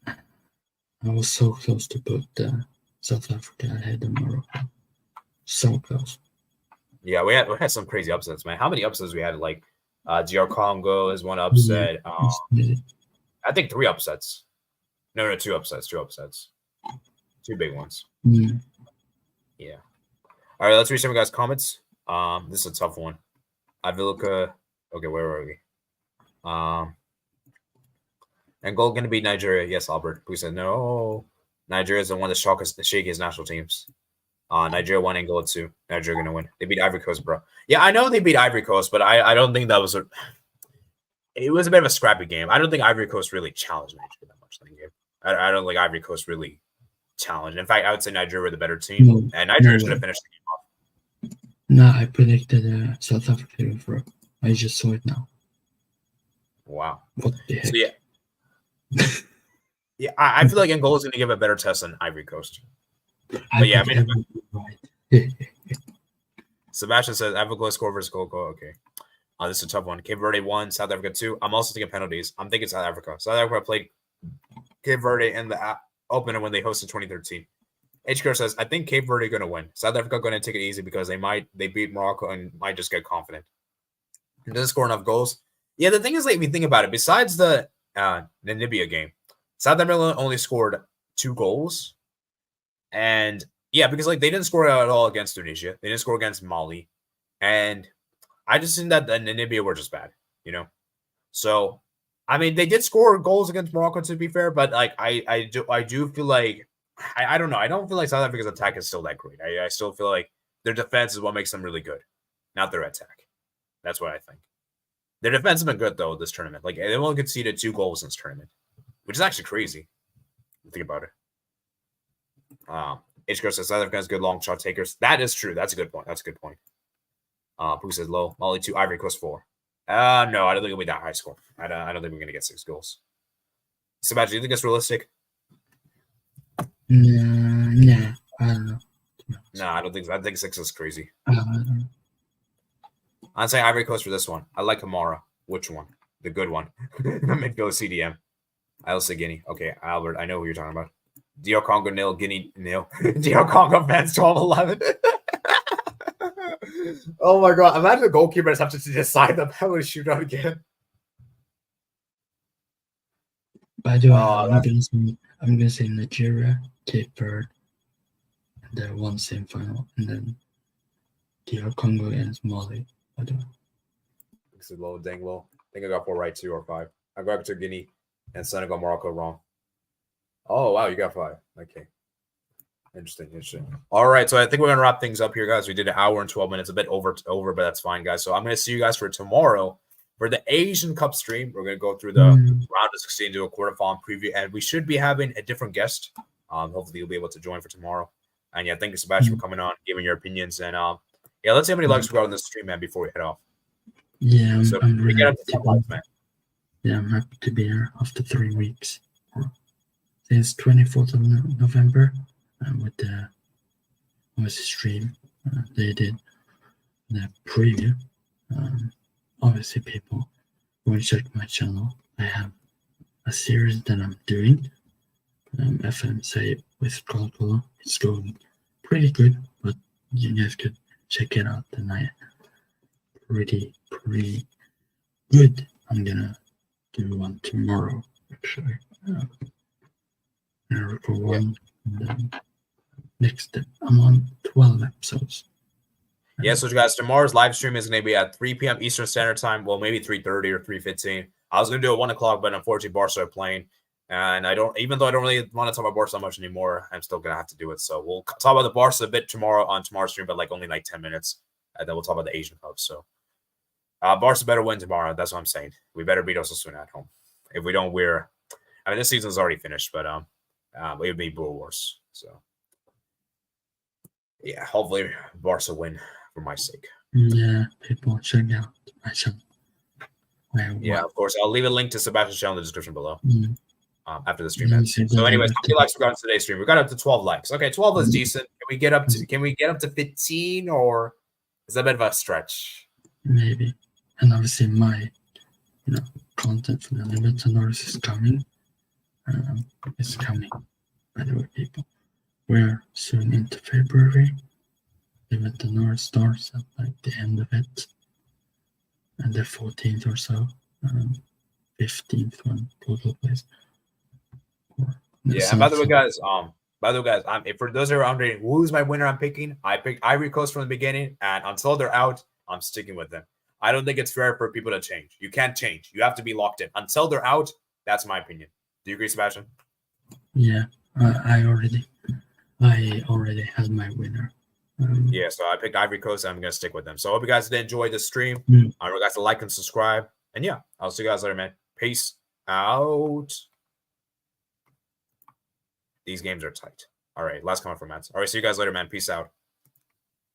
S2: I was so close to put South Africa ahead of Morocco. So close.
S1: Yeah, we had some crazy upsets, man. How many upsets we had? Like, DR Congo is one upset. I think 3 upsets. No, 2 upsets. 2 upsets. 2 big ones. Yeah. All right, let's read some of you guys' comments. This is a tough one. Aviluka. Okay, where were we? Angola going to beat Nigeria. Yes, Albert. Who said no? Nigeria is the one that shake his national teams. Nigeria won, Angola 2. Nigeria going to win. They beat Ivory Coast, bro. Yeah, I know they beat Ivory Coast, but I don't think that was it was a bit of a scrappy game. I don't think Ivory Coast really challenged Nigeria that much in the game. I don't think Ivory Coast really challenged. In fact, I would say Nigeria were the better team,
S2: No,
S1: and Nigeria
S2: no
S1: should have
S2: way.
S1: finished the game off.
S2: No, I predicted South Africa for. I just saw it now.
S1: Wow.
S2: What the heck?
S1: So yeah, I feel like Angola is going to give a better test than Ivory Coast.
S2: I
S1: yeah, I
S2: think
S1: mean-
S2: everyone right.
S1: Sebastian says Africa score versus Coco. Okay. This is a tough one. Cape Verde 1, South Africa 2. I'm also thinking penalties. I'm thinking South Africa. South Africa played Cape Verde in the opener when they hosted 2013. HKR says, I think Cape Verde going to win. South Africa going to take it easy because they beat Morocco and might just get confident. And doesn't score enough goals. Yeah, the thing is, like, if you think about it, besides the Namibia game, South Africa only scored 2 goals. And yeah, because like they didn't score at all against Tunisia. They didn't score against Mali. And I just think that the Namibia were just bad, you know? So, I mean, they did score goals against Morocco, to be fair, but like I do feel like I don't know. I don't feel like South Africa's attack is still that great. I still feel like their defense is what makes them really good, not their attack. That's what I think. Their defense has been good though this tournament. Like they only conceded 2 goals in this tournament, which is actually crazy. Think about it. HGO says South Africa has good long shot takers. That is true. That's a good point. Pooh says low. Mali 2, Ivory Coast 4. No, I don't think it'll be that high score. I don't think we're gonna get 6 goals. Sebastian, do you think it's realistic?
S2: Nah, I don't know.
S1: No, I don't think so. I think 6 is crazy.
S2: I don't know.
S1: I'd say Ivory Coast for this one. I like Kamara. Which one? The good one. Midfield CDM. I'll say Guinea. Okay, Albert, I know who you're talking about. DR Congo nil, Guinea nil. DR Congo fans 12-11. Oh my god! Imagine the goalkeepers have to decide the penalty shootout again.
S2: By the way, I'm gonna say Nigeria, Cape Verde, and then 1 semi-final, and then DR Congo against Mali. I don't know.
S1: This is low, dang low. I think I got 4 right, 2 or 5. I got to Guinea and Senegal, Morocco wrong. Oh wow, you got 5. Okay. Interesting. All right, so I think we're gonna wrap things up here, guys. We did an hour and 12 minutes, a bit over, but that's fine, guys. So I'm gonna see you guys for tomorrow for the Asian Cup stream. We're gonna go through the round of 16, do a quarterfinal preview, and we should be having a different guest. Hopefully you'll be able to join for tomorrow. And yeah, thank you, Sebastian, for coming on, giving your opinions, and yeah, let's see how many likes we got on this stream, man, before we head off.
S2: Yeah, I'm
S1: we
S2: really
S1: get up
S2: happy
S1: to
S2: to
S1: 10
S2: be
S1: likes, man.
S2: Yeah, I'm happy to be here after 3 weeks. Since 24th of November, with the stream, they did the preview. Obviously, people go and check my channel. I have a series that I'm doing, FMC with Colorado. It's going pretty good, but you guys could check it out tonight. Pretty good. I'm gonna do one tomorrow, actually. I record one, and then next I'm on 12 episodes.
S1: Yeah, so guys, tomorrow's live stream is going to be at 3 p.m. Eastern Standard Time. Well, maybe 3:30 or 3:15. I was going to do it 1 o'clock, but unfortunately, Barca are playing. And even though I don't really want to talk about Barca that much anymore, I'm still going to have to do it. So we'll talk about the Barca a bit tomorrow on tomorrow's stream, but only 10 minutes. And then we'll talk about the Asian Cup. So Barca better win tomorrow. That's what I'm saying. We better beat Osasuna at home. If we don't, this season's already finished, but it would be Bull Wars. So yeah, hopefully Barca win for my sake.
S2: Yeah, people check out my channel.
S1: Yeah, of course. I'll leave a link to Sebastian's channel in the description below after the stream ends.
S2: Yeah,
S1: So, anyways, how many likes we got on today's stream? We got up to 12 likes. Okay, 12 is decent. Can we get up to 15, or is that a bit of a stretch?
S2: Maybe. And obviously, my content for the Libertadores is coming. It's coming. By the way, people, we're soon into February. Libertadores starts at the end of it, and the 14th or so, 15th when Portugal plays.
S1: Yeah, and by the way, guys, for those who are wondering who's my winner, I'm picking. I picked Ivory Coast from the beginning, and until they're out, I'm sticking with them. I don't think it's fair for people to change. You can't change. You have to be locked in until they're out. That's my opinion. Do you agree, Sebastian?
S2: Yeah, I already had my winner.
S1: Yeah, so I picked Ivory Coast, and I'm going to stick with them. So I hope you guys did enjoy the stream. I want you guys to like and subscribe. And yeah, I'll see you guys later, man. Peace out. These games are tight. All right, last comment from Matt. All right, see you guys later, man. Peace out.